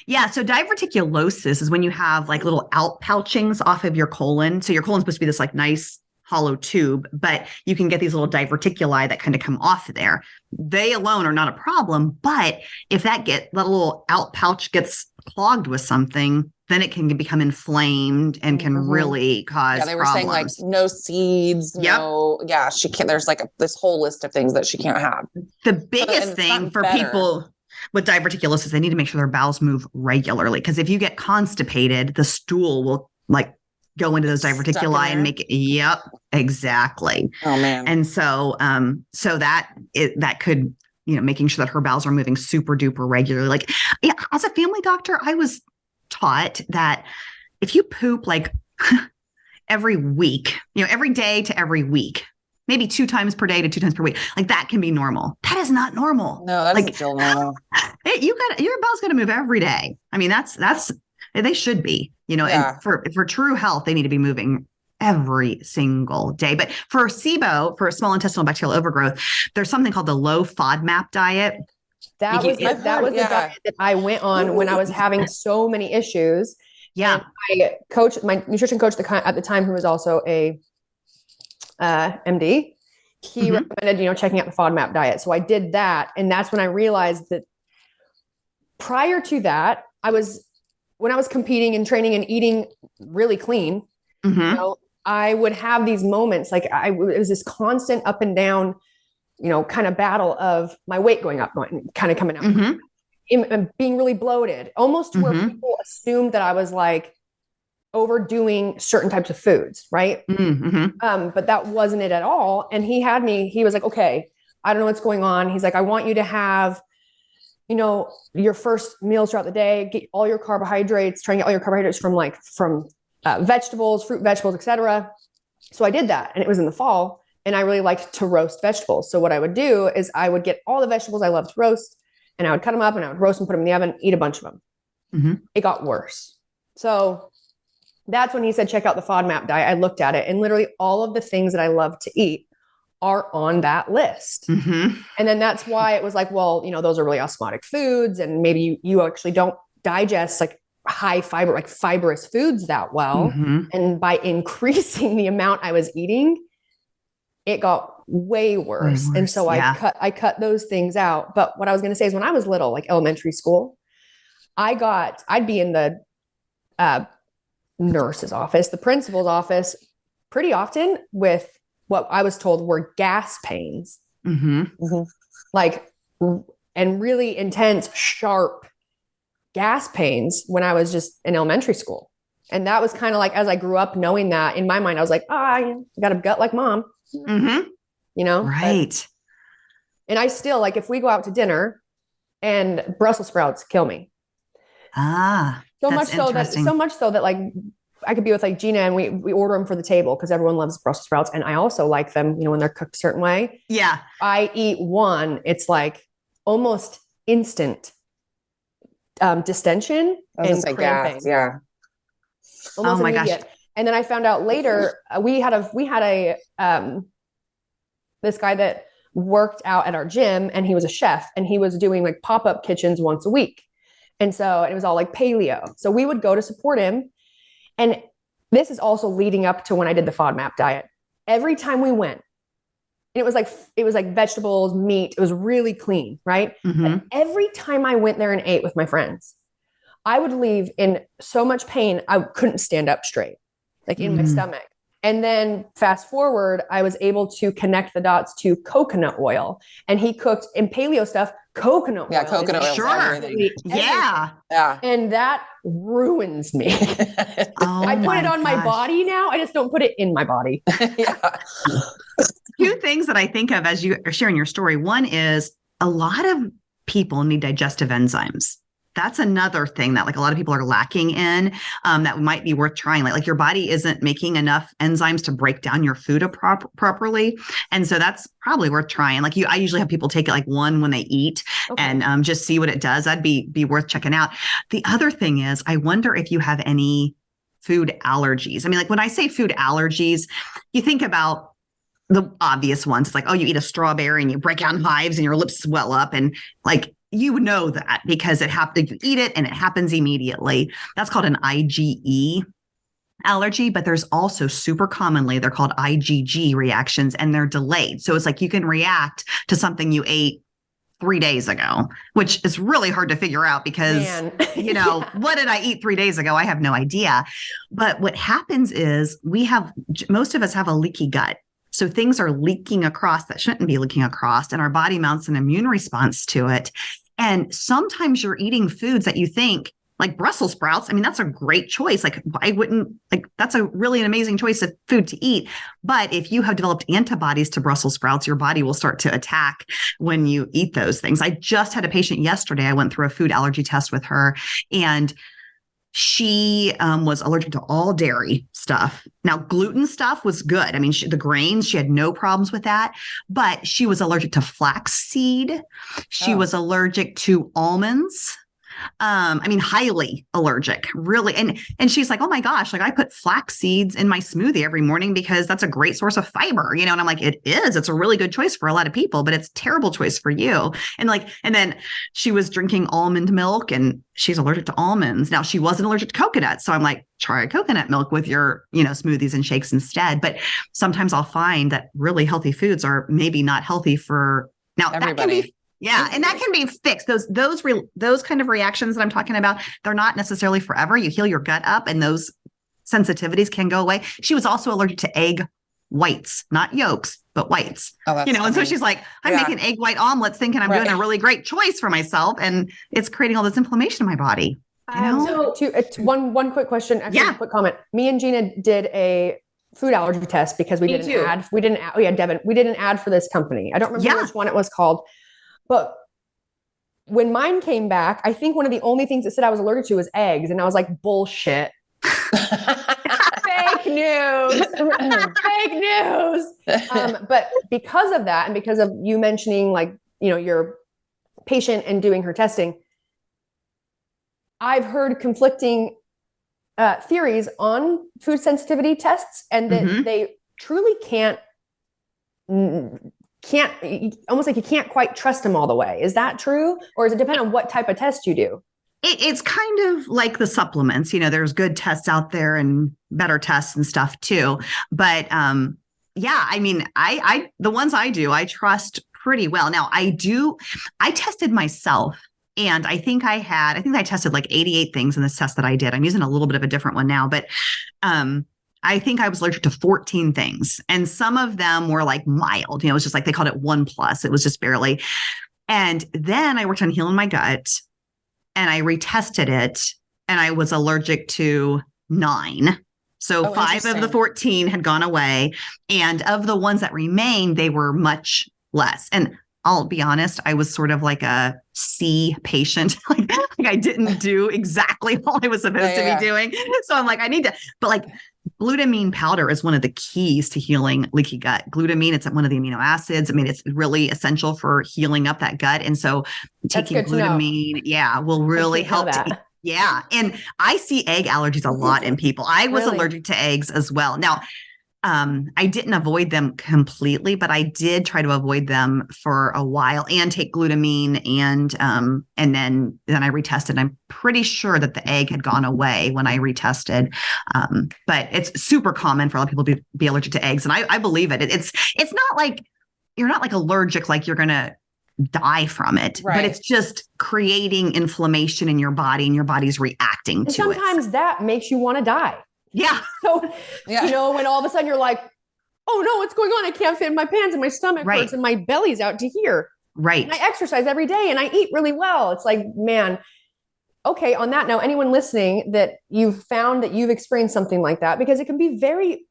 Yeah. So diverticulosis is when you have like little outpouchings off of your colon. So your colon's supposed to be this like nice hollow tube, but you can get these little diverticuli that kind of come off there. They alone are not a problem, but if that little outpouch gets clogged with something, then it can become inflamed and can really cause they were problems. saying like no seeds, she can't, there's like this whole list of things that she can't have. The biggest thing for people with diverticulosis, they need to make sure their bowels move regularly. Because if you get constipated, the stool will like go into those diverticuli and make it. Yep, exactly. Oh man. And so, that could, making sure that her bowels are moving super duper regularly. Like, as a family doctor, I was taught that if you poop like every week, every day to every week, maybe 2 times per day to 2 times per week, like that can be normal. That is not normal. No, that doesn't feel normal. Your bowel's got to move every day. I mean, that's they should be, and for true health, they need to be moving every single day. But for SIBO, for small intestinal bacterial overgrowth, there's something called the low FODMAP diet. That was the diet that I went on when I was having so many issues. Yeah. And my nutrition coach at the time, who was also a MD, he recommended, checking out the FODMAP diet. So I did that. And that's when I realized that prior to that, when I was competing and training and eating really clean, I would have these moments, like it was this constant up and down, kind of battle of my weight going up, kind of coming out, and being really bloated, almost to where people assumed that I was like overdoing certain types of foods. Right. But that wasn't it at all. And he was like, okay, I don't know what's going on. He's like, I want you to have, your first meals throughout the day, get all your carbohydrates, try and get all your carbohydrates from vegetables, fruit, vegetables, etc. So I did that, and it was in the fall, and I really liked to roast vegetables. So what I would do is I would get all the vegetables I love to roast, and I would cut them up and I would roast them, put them in the oven, eat a bunch of them. It got worse. So that's when he said, check out the FODMAP diet. I looked at it, and literally all of the things that I love to eat are on that list. Mm-hmm. And then that's why it was like, well, those are really osmotic foods. And maybe you actually don't digest like high fiber, like fibrous foods that well. Mm-hmm. And by increasing the amount I was eating, it got way worse. And so I cut those things out. But what I was going to say is when I was little, like elementary school, I'd be in the nurse's office, the principal's office pretty often with what I was told were gas pains. Mm-hmm. Like, and really intense, sharp gas pains when I was just in elementary school. And that was kind of like, as I grew up knowing that, in my mind, I was like, I got a gut like mom, Mm-hmm. Right. And I still, like, if we go out to dinner and Brussels sprouts kill me. So much so that like I could be with like Jeanna and we order them for the table because everyone loves Brussels sprouts. And I also like them, when they're cooked a certain way. Yeah. I eat one, it's like almost instant distension and cramping. Gas, yeah. Almost my immediate. gosh. And then I found out later, we had a this guy that worked out at our gym and he was a chef and he was doing like pop-up kitchens once a week. And so it was all like paleo. So we would go to support him. And this is also leading up to when I did the FODMAP diet. Every time we went, and it was like vegetables, meat, it was really clean, right? Mm-hmm. But every time I went there and ate with my friends, I would leave in so much pain, I couldn't stand up straight, like in my stomach. And then fast forward, I was able to connect the dots to coconut oil. And he cooked in paleo stuff, coconut oil. Yeah, coconut oil. Sure. Yeah. Yeah. And that ruins me. I put it on my body now. I just don't put it in my body. Yeah. Two things that I think of as you are sharing your story. One is a lot of people need digestive enzymes. That's another thing that like a lot of people are lacking in that might be worth trying. Like your body isn't making enough enzymes to break down your food properly. And so that's probably worth trying. Like I usually have people take it like one when they eat and just see what it does. That'd be worth checking out. The other thing is, I wonder if you have any food allergies. I mean, like when I say food allergies, you think about the obvious ones. It's like, oh, you eat a strawberry and you break out in hives and your lips swell up and like, you would know that because you eat it and it happens immediately. That's called an IgE allergy, but there's also super commonly, they're called IgG reactions and they're delayed. So it's like you can react to something you ate 3 days ago, which is really hard to figure out because, what did I eat 3 days ago? I have no idea. But what happens is most of us have a leaky gut. So things are leaking across that shouldn't be leaking across, and our body mounts an immune response to it. And sometimes you're eating foods that you think like Brussels sprouts. I mean, that's a great choice. Like that's a really an amazing choice of food to eat. But if you have developed antibodies to Brussels sprouts, your body will start to attack when you eat those things. I just had a patient yesterday. I went through a food allergy test with her and she was allergic to all dairy stuff. Now, gluten stuff was good. I mean, the grains, she had no problems with that, but she was allergic to flaxseed. She was allergic to almonds. Highly allergic, really. And she's like, oh my gosh, like I put flax seeds in my smoothie every morning because that's a great source of fiber, and I'm like, it's a really good choice for a lot of people, but it's a terrible choice for you. And then she was drinking almond milk and she's allergic to almonds. Now she wasn't allergic to coconut. So I'm like, try coconut milk with your, smoothies and shakes instead. But sometimes I'll find that really healthy foods are maybe not healthy for now. Everybody. Yeah. And that can be fixed. Those kind of reactions that I'm talking about, they're not necessarily forever. You heal your gut up and those sensitivities can go away. She was also allergic to egg whites, not yolks, but whites, and so she's like, I'm making egg white omelets thinking I'm doing a really great choice for myself. And it's creating all this inflammation in my body. So one quick question. Actually, quick comment. Me and Jeanna did a food allergy test because we didn't add. Oh yeah, Devon. We did an ad for this company. I don't remember which one it was called. But when mine came back, I think one of the only things that said I was allergic to was eggs. And I was like, bullshit. Fake news. Fake news. But because of that, and because of you mentioning your patient and doing her testing, I've heard conflicting theories on food sensitivity tests and that they truly can't almost like you can't quite trust them all the way. Is that true? Or does it depend on what type of test you do? It's kind of like the supplements, there's good tests out there and better tests and stuff too. But yeah, I mean, I the ones I do, I trust pretty well. Now I tested myself, and I think I tested like 88 things in this test that I did. I'm using a little bit of a different one now, but I think I was allergic to 14 things, and some of them were like mild, it was just like, they called it 1+. It was just barely. And then I worked on healing my gut, and I retested it, and I was allergic to 9. So 5 of the 14 had gone away. And of the ones that remained, they were much less. And I'll be honest, I was sort of like a C patient. like I didn't do exactly what I was supposed to be doing. So I'm like, I need to, but like glutamine powder is one of the keys to healing leaky gut. Glutamine, it's one of the amino acids. I mean, it's really essential for healing up that gut. And so taking glutamine, will really help. And I see egg allergies a lot in people. I was allergic to eggs as well. Now, I didn't avoid them completely, but I did try to avoid them for a while and take glutamine, and then I retested. I'm pretty sure that the egg had gone away when I retested. But it's super common for a lot of people to be allergic to eggs, and I believe it. It's not like you're not like allergic, like you're gonna die from it, but it's just creating inflammation in your body, and your body's reacting to it. Sometimes that makes you want to die. Yeah. So, when all of a sudden you're like, oh no, what's going on? I can't fit in my pants, and my stomach hurts, and my belly's out to here. Right. And I exercise every day, and I eat really well. It's like, man, okay. On that note, anyone listening that you've found that you've experienced something like that, because it can be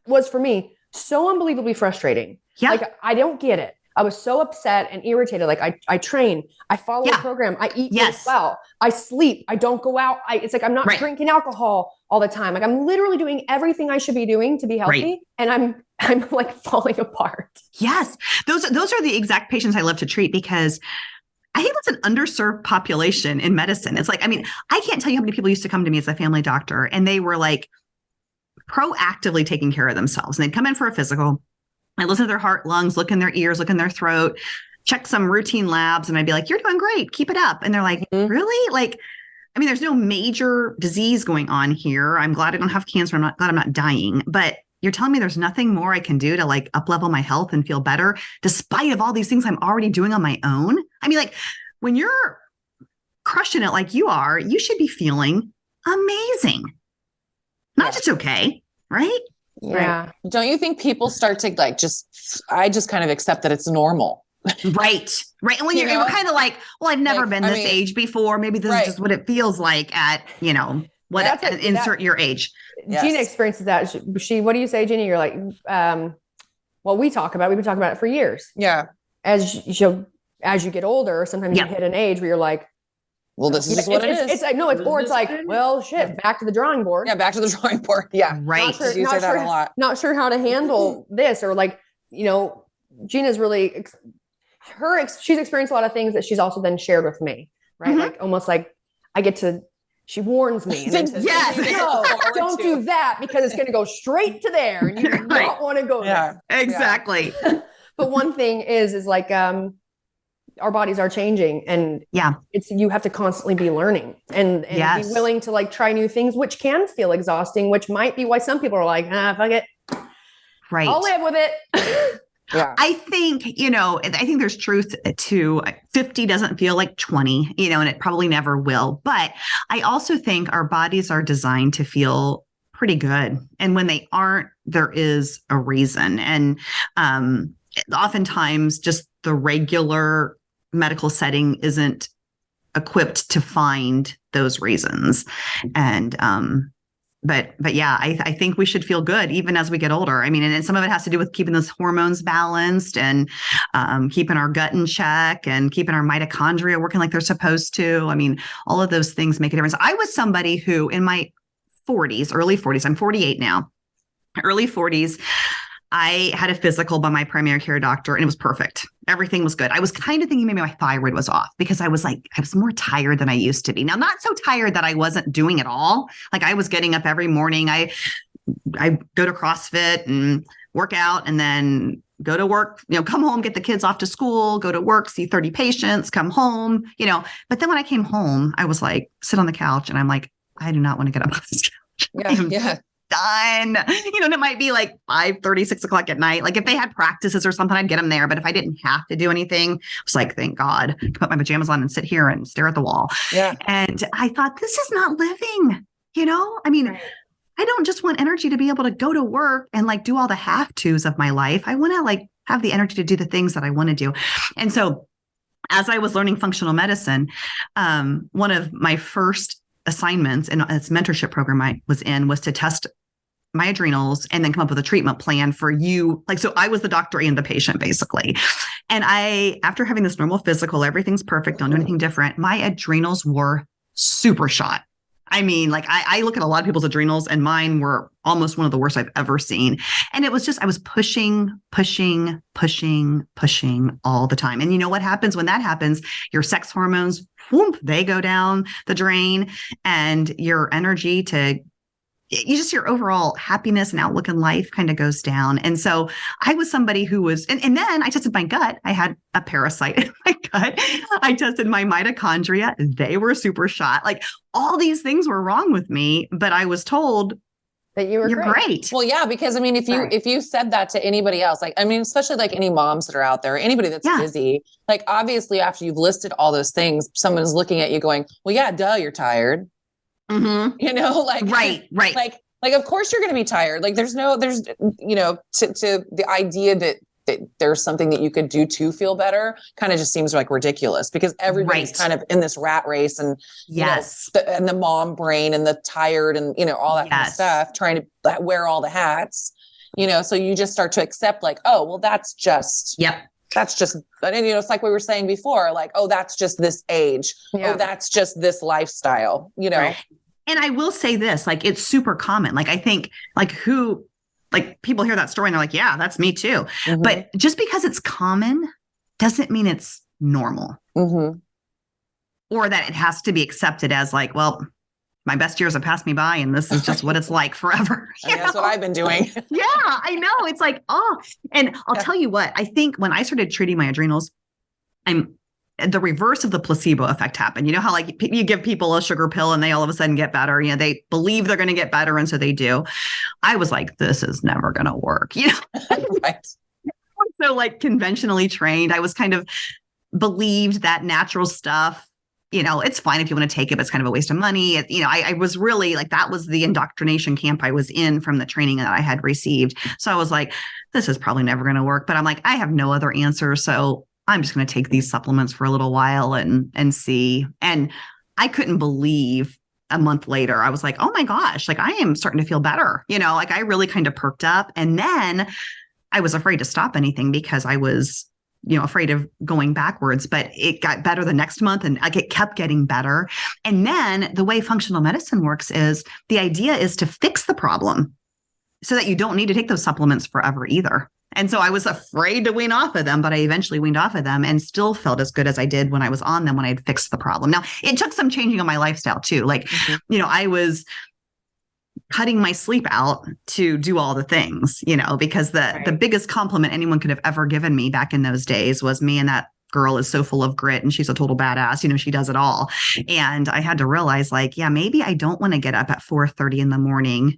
was for me, so unbelievably frustrating. Yeah. Like, I don't get it. I was so upset and irritated. Like I train, I follow a program, I eat well, I sleep, I don't go out. It's like, I'm not drinking alcohol all the time. Like, I'm literally doing everything I should be doing to be healthy. And I'm like falling apart. Yes. Those are the exact patients I love to treat, because I think that's an underserved population in medicine. It's like, I mean, I can't tell you how many people used to come to me as a family doctor, and they were like proactively taking care of themselves. And they'd come in for a physical. I listen to their heart, lungs, look in their ears, look in their throat, check some routine labs. And I'd be like, you're doing great. Keep it up. And they're like, really? Like, I mean, there's no major disease going on here. I'm glad I don't have cancer. I'm glad I'm not dying. But you're telling me there's nothing more I can do to like up-level my health and feel better, despite of all these things I'm already doing on my own? I mean, like, when you're crushing it like you are, you should be feeling amazing. Not just okay, right? Yeah. Right. Don't you think people start to like I just kind of accept that it's normal. Right. And when you're kind of like, well, I've never been this age before. Maybe this is just what it feels like at, insert your age. Yes. Jeanna experiences that. What do you say, Jeanna? You're like, we've been talking about it for years. Yeah. As you get older, sometimes you hit an age where you're like, well, this is what it is. It's like, no, it's like, well, shit, back to the drawing board. Yeah, back to the drawing board. Yeah. Right. You say that a lot. Not sure how to handle this, or like, Jeanna's really, she's experienced a lot of things that she's also then shared with me, right? Mm-hmm. Like, almost like she warns me. And says, no, don't do that, because it's going to go straight to there, and you do not want to go there. Exactly. But one thing is like, our bodies are changing, and you have to constantly be learning and be willing to like try new things, which can feel exhausting, which might be why some people are like, fuck it. Right. I'll live with it. Yeah. I think there's truth to 50 doesn't feel like 20, and it probably never will. But I also think our bodies are designed to feel pretty good. And when they aren't, there is a reason. And oftentimes just the regular medical setting isn't equipped to find those reasons. And, but yeah, I think we should feel good even as we get older. I mean, and some of it has to do with keeping those hormones balanced, and keeping our gut in check, and keeping our mitochondria working like they're supposed to. I mean, all of those things make a difference. I was somebody who in my early 40s, I'm 48 now, early 40s, I had a physical by my primary care doctor, and it was perfect. Everything was good. I was kind of thinking maybe my thyroid was off, because I was more tired than I used to be. Now, not so tired that I wasn't doing it all. Like, I was getting up every morning. I go to CrossFit and work out, and then go to work, come home, get the kids off to school, go to work, see 30 patients, come home, but then when I came home, I was like, sit on the couch and I'm like, I do not want to get up on this couch. Yeah. Done. And it might be like 5:30, 6 o'clock at night. Like if they had practices or something, I'd get them there. But if I didn't have to do anything, I was like, thank God, I can put my pajamas on and sit here and stare at the wall. Yeah. And I thought, this is not living, I mean, right. I don't just want energy to be able to go to work and like do all the have tos of my life. I want to like have the energy to do the things that I want to do. And so as I was learning functional medicine, one of my first assignments in this mentorship program I was in was to test my adrenals and then come up with a treatment plan for you. Like, so I was the doctor and the patient basically. And after having this normal physical, everything's perfect, don't do anything different. My adrenals were super shot. I mean, like I look at a lot of people's adrenals and mine were almost one of the worst I've ever seen. And it was just, I was pushing all the time. And you know what happens when that happens? Your sex hormones, whoop, they go down the drain, and your energy your overall happiness and outlook in life kind of goes down. And so I was somebody who was, and then I tested my gut. I had a parasite in my gut. I tested my mitochondria. They were super shot. Like all these things were wrong with me, but I was told that you're great. Well, yeah, because I mean, if you said that to anybody else, like, I mean, especially like any moms that are out there, anybody that's busy, like obviously after you've listed all those things, someone's looking at you going, well, yeah, duh, you're tired. Mm-hmm. Like, right. Like, of course you're going to be tired. Like to the idea that there's something that you could do to feel better kind of just seems like ridiculous, because everybody's kind of in this rat race and, and the mom brain and the tired and, all that kind of stuff, trying to wear all the hats, so you just start to accept like, oh, well, that's just, that's just, and it's like we were saying before, like, oh, that's just this age. Yeah. Oh, that's just this lifestyle, Right. And I will say this, like, it's super common. Like, I think people hear that story and they're like, yeah, that's me too. Mm-hmm. But just because it's common doesn't mean it's normal. Mm-hmm. Or that it has to be accepted as like, well, my best years have passed me by and this is just what it's like forever. That's what I've been doing. Yeah, I know. It's like, and I'll tell you what, I think when I started treating my adrenals, the reverse of the placebo effect happened. You know how like you give people a sugar pill and they all of a sudden get better, they believe they're going to get better. And so they do. I was like, this is never going to work. Right. So like conventionally trained, I was kind of believed that natural stuff, it's fine if you want to take it, but it's kind of a waste of money. I was really like, that was the indoctrination camp I was in from the training that I had received. So I was like, this is probably never going to work, but I'm like, I have no other answer. So I'm just going to take these supplements for a little while and see. And I couldn't believe a month later, I was like, oh my gosh, like I am starting to feel better. Like I really kind of perked up. And then I was afraid to stop anything because I was, afraid of going backwards, but it got better the next month and like it kept getting better. And then the way functional medicine works is the idea is to fix the problem so that you don't need to take those supplements forever either. And so I was afraid to wean off of them, but I eventually weaned off of them and still felt as good as I did when I was on them, when I had fixed the problem. Now, it took some changing of my lifestyle too. Like, I was cutting my sleep out to do all the things, because the biggest compliment anyone could have ever given me back in those days was, man, that girl is so full of grit and she's a total badass. She does it all. And I had to realize like, yeah, maybe I don't want to get up at 4:30 in the morning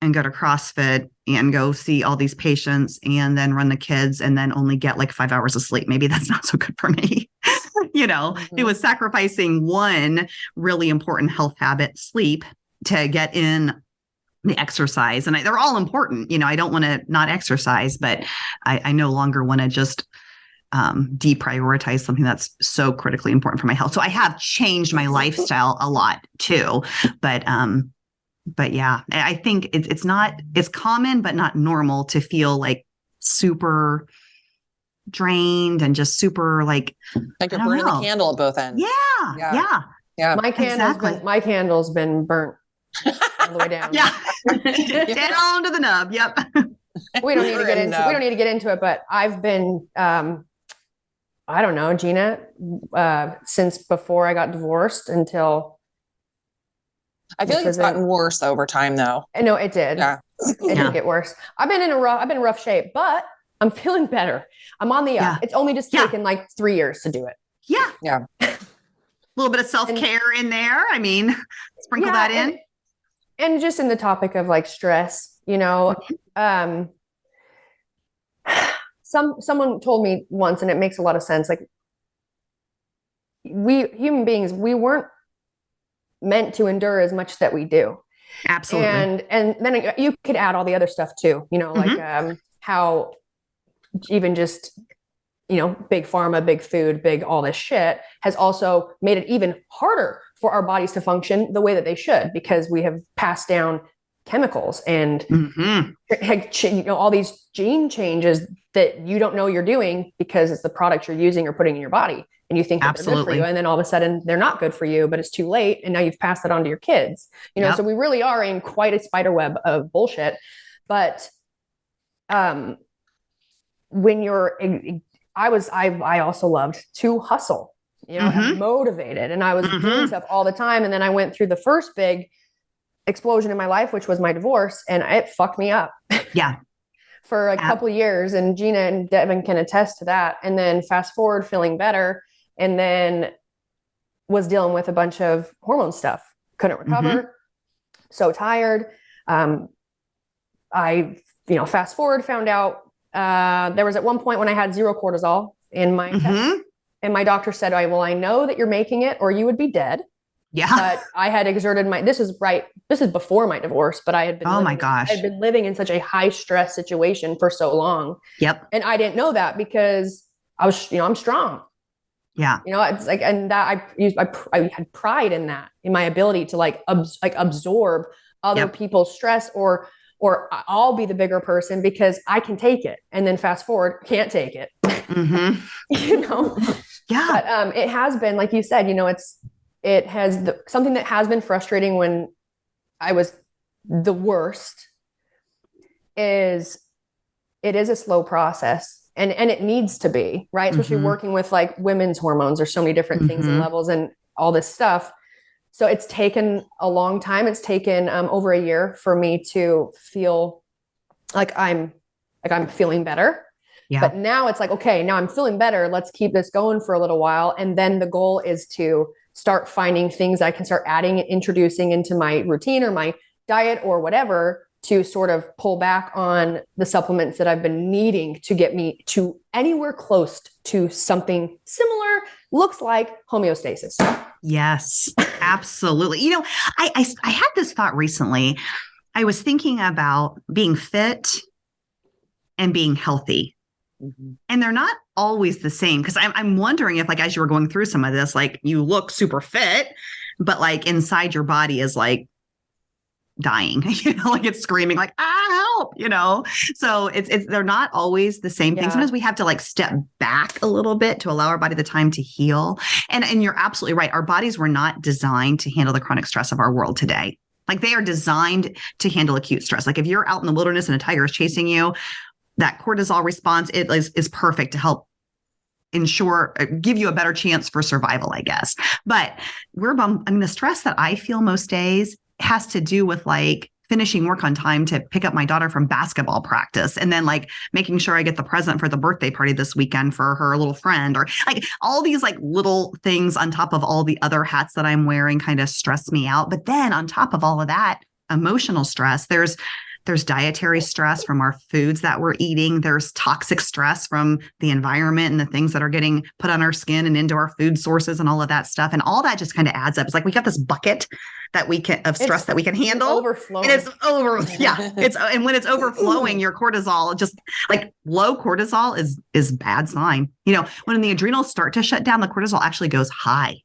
and go to CrossFit and go see all these patients and then run the kids and then only get like 5 hours of sleep. Maybe that's not so good for me. It was sacrificing one really important health habit, sleep, to get in the exercise. And they're all important. I don't want to not exercise, but I no longer want to just deprioritize something that's so critically important for my health. So I have changed my lifestyle a lot too. But yeah, I think it's common, but not normal to feel like super drained and just super like you're burning the candle at both ends. Yeah. My candle's been burnt all the way down. Down to the nub. Yep. We don't need to get into it, but I've been I don't know, Jeanna, since before I got divorced until I feel like it's gotten worse over time though. No, it did. Yeah. It did get worse. I've been in rough shape, but I'm feeling better. I'm on the up. It's only just taken like 3 years to do it. Yeah. Yeah. A little bit of self-care in there. I mean, sprinkle that in. And just in the topic of like stress, you know, someone told me once, and it makes a lot of sense. Like, we human beings, we weren't meant to endure as much that we do. Absolutely. And then you could add all the other stuff too, you know, like how even just, you know, big pharma, big food, big all this shit has also made it even harder for our bodies to function the way that they should, because we have passed down chemicals and you know, all these gene changes that you don't know you're doing because it's the product you're using or putting in your body, and you think that they're good for you, and then all of a sudden they're not good for you, but it's too late, and now you've passed it on to your kids, you know. So we really are in quite a spider web of bullshit. But when you're I also loved to hustle, you know, I'm motivated, and I was doing stuff all the time. And then I went through the first big explosion in my life, which was my divorce, and it fucked me up. Yeah. For a couple of years, and Jeanna and Devon can attest to that. And then fast forward, feeling better, and then was dealing with a bunch of hormone stuff. Couldn't recover. So tired. I, you know, fast forward, found out there was at one point when I had 0 cortisol in my test, and my doctor said, I know that you're making it or you would be dead. Yeah. But I had exerted this is before my divorce, but I had been, I'd been living in such a high stress situation for so long. Yep. And I didn't know that because I was, you know, I'm strong. Yeah. You know, it's like, and that I had pride in that, in my ability to absorb other people's stress, or I'll be the bigger person because I can take it. And then fast forward, can't take it. You know? Yeah. But it has been, like you said, you know, something that has been frustrating when I was the worst is it is a slow process, and it needs to be, right? Especially working with like women's hormones. There's so many different things and levels and all this stuff. So it's taken a long time. It's taken over a year for me to feel like I'm feeling better. Yeah. But now it's like, okay, now I'm feeling better. Let's keep this going for a little while. And then the goal is to start finding things I can start adding and introducing into my routine or my diet or whatever, to sort of pull back on the supplements that I've been needing to get me to anywhere close to something similar, looks like homeostasis. Yes, absolutely. You know, I had this thought recently. I was thinking about being fit and being healthy. And they're not always the same, because I'm wondering if, like, as you were going through some of this, like, you look super fit, but like inside your body is like dying, you know, like it's screaming like, help, you know? So it's they're not always the same thing. Sometimes we have to like step back a little bit to allow our body the time to heal. And you're absolutely right. Our bodies were not designed to handle the chronic stress of our world today. Like, they are designed to handle acute stress. Like, if you're out in the wilderness and a tiger is chasing you, that cortisol response is perfect to help give you a better chance for survival, I guess. But the stress that I feel most days has to do with like finishing work on time to pick up my daughter from basketball practice, and then like making sure I get the present for the birthday party this weekend for her little friend, or like all these like little things on top of all the other hats that I'm wearing kind of stress me out. But then on top of all of that, emotional stress, there's dietary stress from our foods that we're eating. There's toxic stress from the environment and the things that are getting put on our skin and into our food sources and all of that stuff. And all that just kind of adds up. It's like we got this bucket of stress that we can handle. Overflowing. And and when it's overflowing, your cortisol, just like low cortisol is bad sign. You know, when the adrenals start to shut down, the cortisol actually goes high.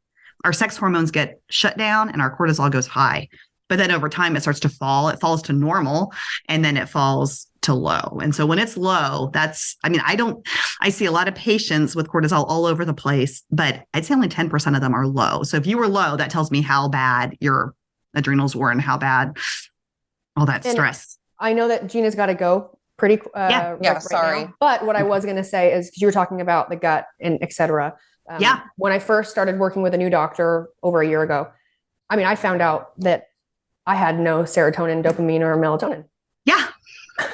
Our sex hormones get shut down and our cortisol goes high. But then over time, it starts to fall. It falls to normal, and then it falls to low. And so when it's low, I see a lot of patients with cortisol all over the place, but I'd say only 10% of them are low. So if you were low, that tells me how bad your adrenals were and how bad all that stress. I know that Jeanna's got to go pretty right sorry. now. But what I was going to say is, because you were talking about the gut and et cetera. When I first started working with a new doctor over a year ago, I found out that I had no serotonin, dopamine, or melatonin. Yeah.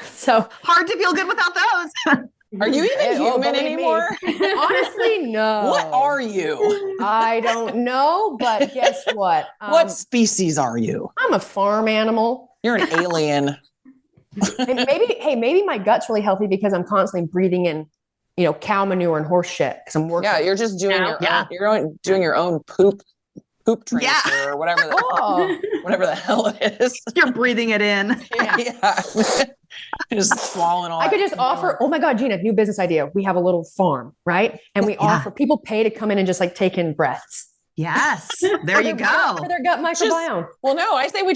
So hard to feel good without those. Are you even human anymore? Honestly, no. What are you? I don't know, but guess what? What species are you? I'm a farm animal. You're an alien. Maybe my gut's really healthy because I'm constantly breathing in, cow manure and horse shit because I'm working. Yeah, you're just doing doing your own poop transfer or whatever whatever the hell it is. You're breathing it in. Yeah. Just swallowing all. I could just offer, oh my God, Jeanna, new business idea. We have a little farm, right? And we offer, people pay to come in and just like take in breaths. Yes. There you go. For their gut microbiome. I say we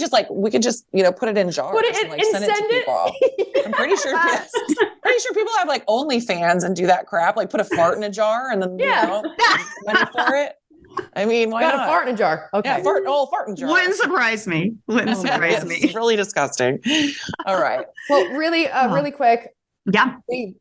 could just, put it in jars. Put it in and send it to people. I'm pretty sure, pretty sure people have like OnlyFans and do that crap. Like put a fart in a jar and then, money for it. I mean, why not? A fart in a jar. Okay. Yeah, fart in a jar. Wouldn't surprise me. It's really disgusting. All right. Well, really, really quick. Yeah. It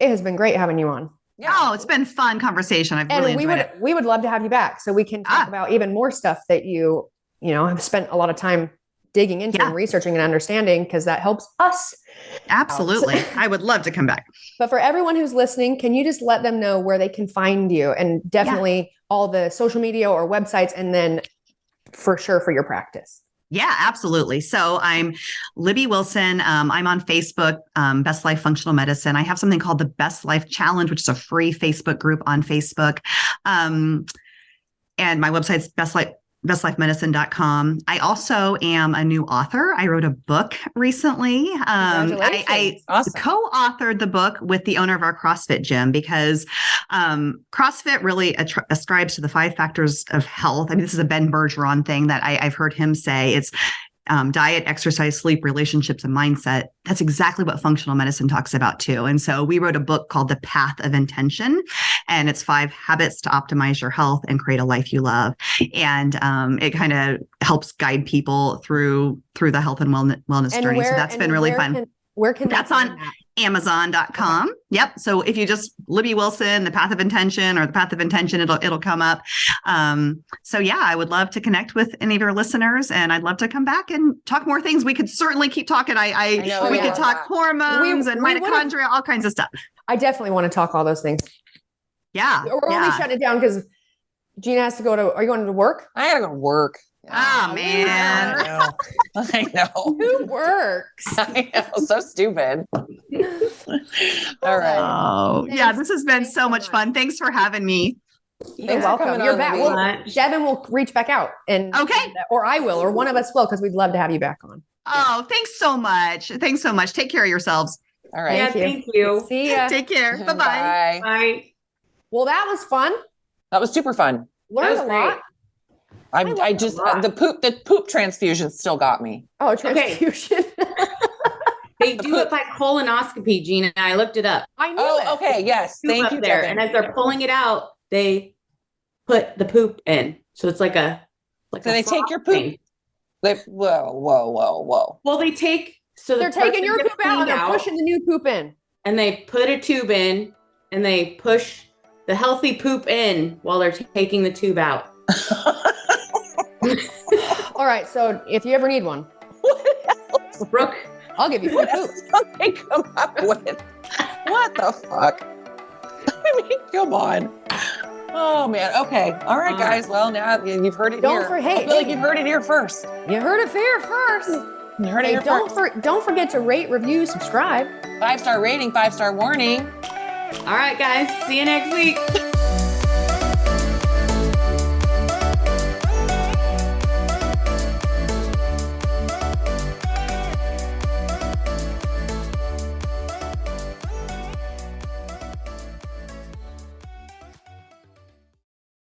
has been great having you on. Yeah. Oh, it's been fun conversation. I've really enjoyed it. We would love to have you back so we can talk about even more stuff that you have spent a lot of time digging into and researching and understanding because that helps us. Absolutely. I would love to come back. But for everyone who's listening, can you just let them know where they can find you and definitely all the social media or websites and then for sure for your practice? Yeah, absolutely. So I'm Libby Wilson. I'm on Facebook, Best Life Functional Medicine. I have something called the Best Life Challenge, which is a free Facebook group on Facebook. And my website's bestlifemedicine.com. I also am a new author. I wrote a book recently. I co-authored the book with the owner of our CrossFit gym because CrossFit really ascribes to the 5 factors of health. I mean, this is a Ben Bergeron thing that I've heard him say. It's diet, exercise, sleep, relationships, and mindset. That's exactly what functional medicine talks about too. And so we wrote a book called The Path of Intention, and it's 5 habits to optimize your health and create a life you love. And it kind of helps guide people through the health and wellness journey. So that's been really fun. Where can that's on Amazon.com. Okay. Yep. So if you just Libby Wilson, The Path of Intention or The Path of Intention, it'll come up. So yeah, I would love to connect with any of your listeners and I'd love to come back and talk more things. We could certainly keep talking. We could talk hormones and mitochondria, all kinds of stuff. I definitely want to talk all those things. Yeah. We're only shutting it down because Jeanna has to go are you going to work? I gotta go to work. Oh, man. I know. Who works? I know. So stupid. All right. Oh, yeah. This has been so much fun. Thanks for having me. You're welcome. You're back. Devon will reach back out or I will, or one of us will, because we'd love to have you back on. Oh, thanks so much. Take care of yourselves. All right. Thank you. See ya. Take care. Bye-bye. Bye. Bye. Well, that was fun. That was super fun. Learned a lot. I just the poop transfusion still got me. Oh, transfusion. They do it by colonoscopy, Jeanna. I looked it up. I knew it. Okay. Yes. Thank you, there. Devon. And as they're pulling it out, they put the poop in. So it's like a so they take your poop. Whoa. Well, they're taking your poop out and they're pushing the new poop in. And they put a tube in and they push the healthy poop in while they're taking the tube out. All right. So if you ever need one, Brooke, I'll give you free poop. They come up with what the fuck? I mean, come on. Oh man. Okay. All right, guys. Well, now you've heard it here. I feel like you've heard it here first. You heard it here first. You heard it here first. Don't forget to rate, review, subscribe. 5-star rating, 5-star warning. All right, guys. See you next week.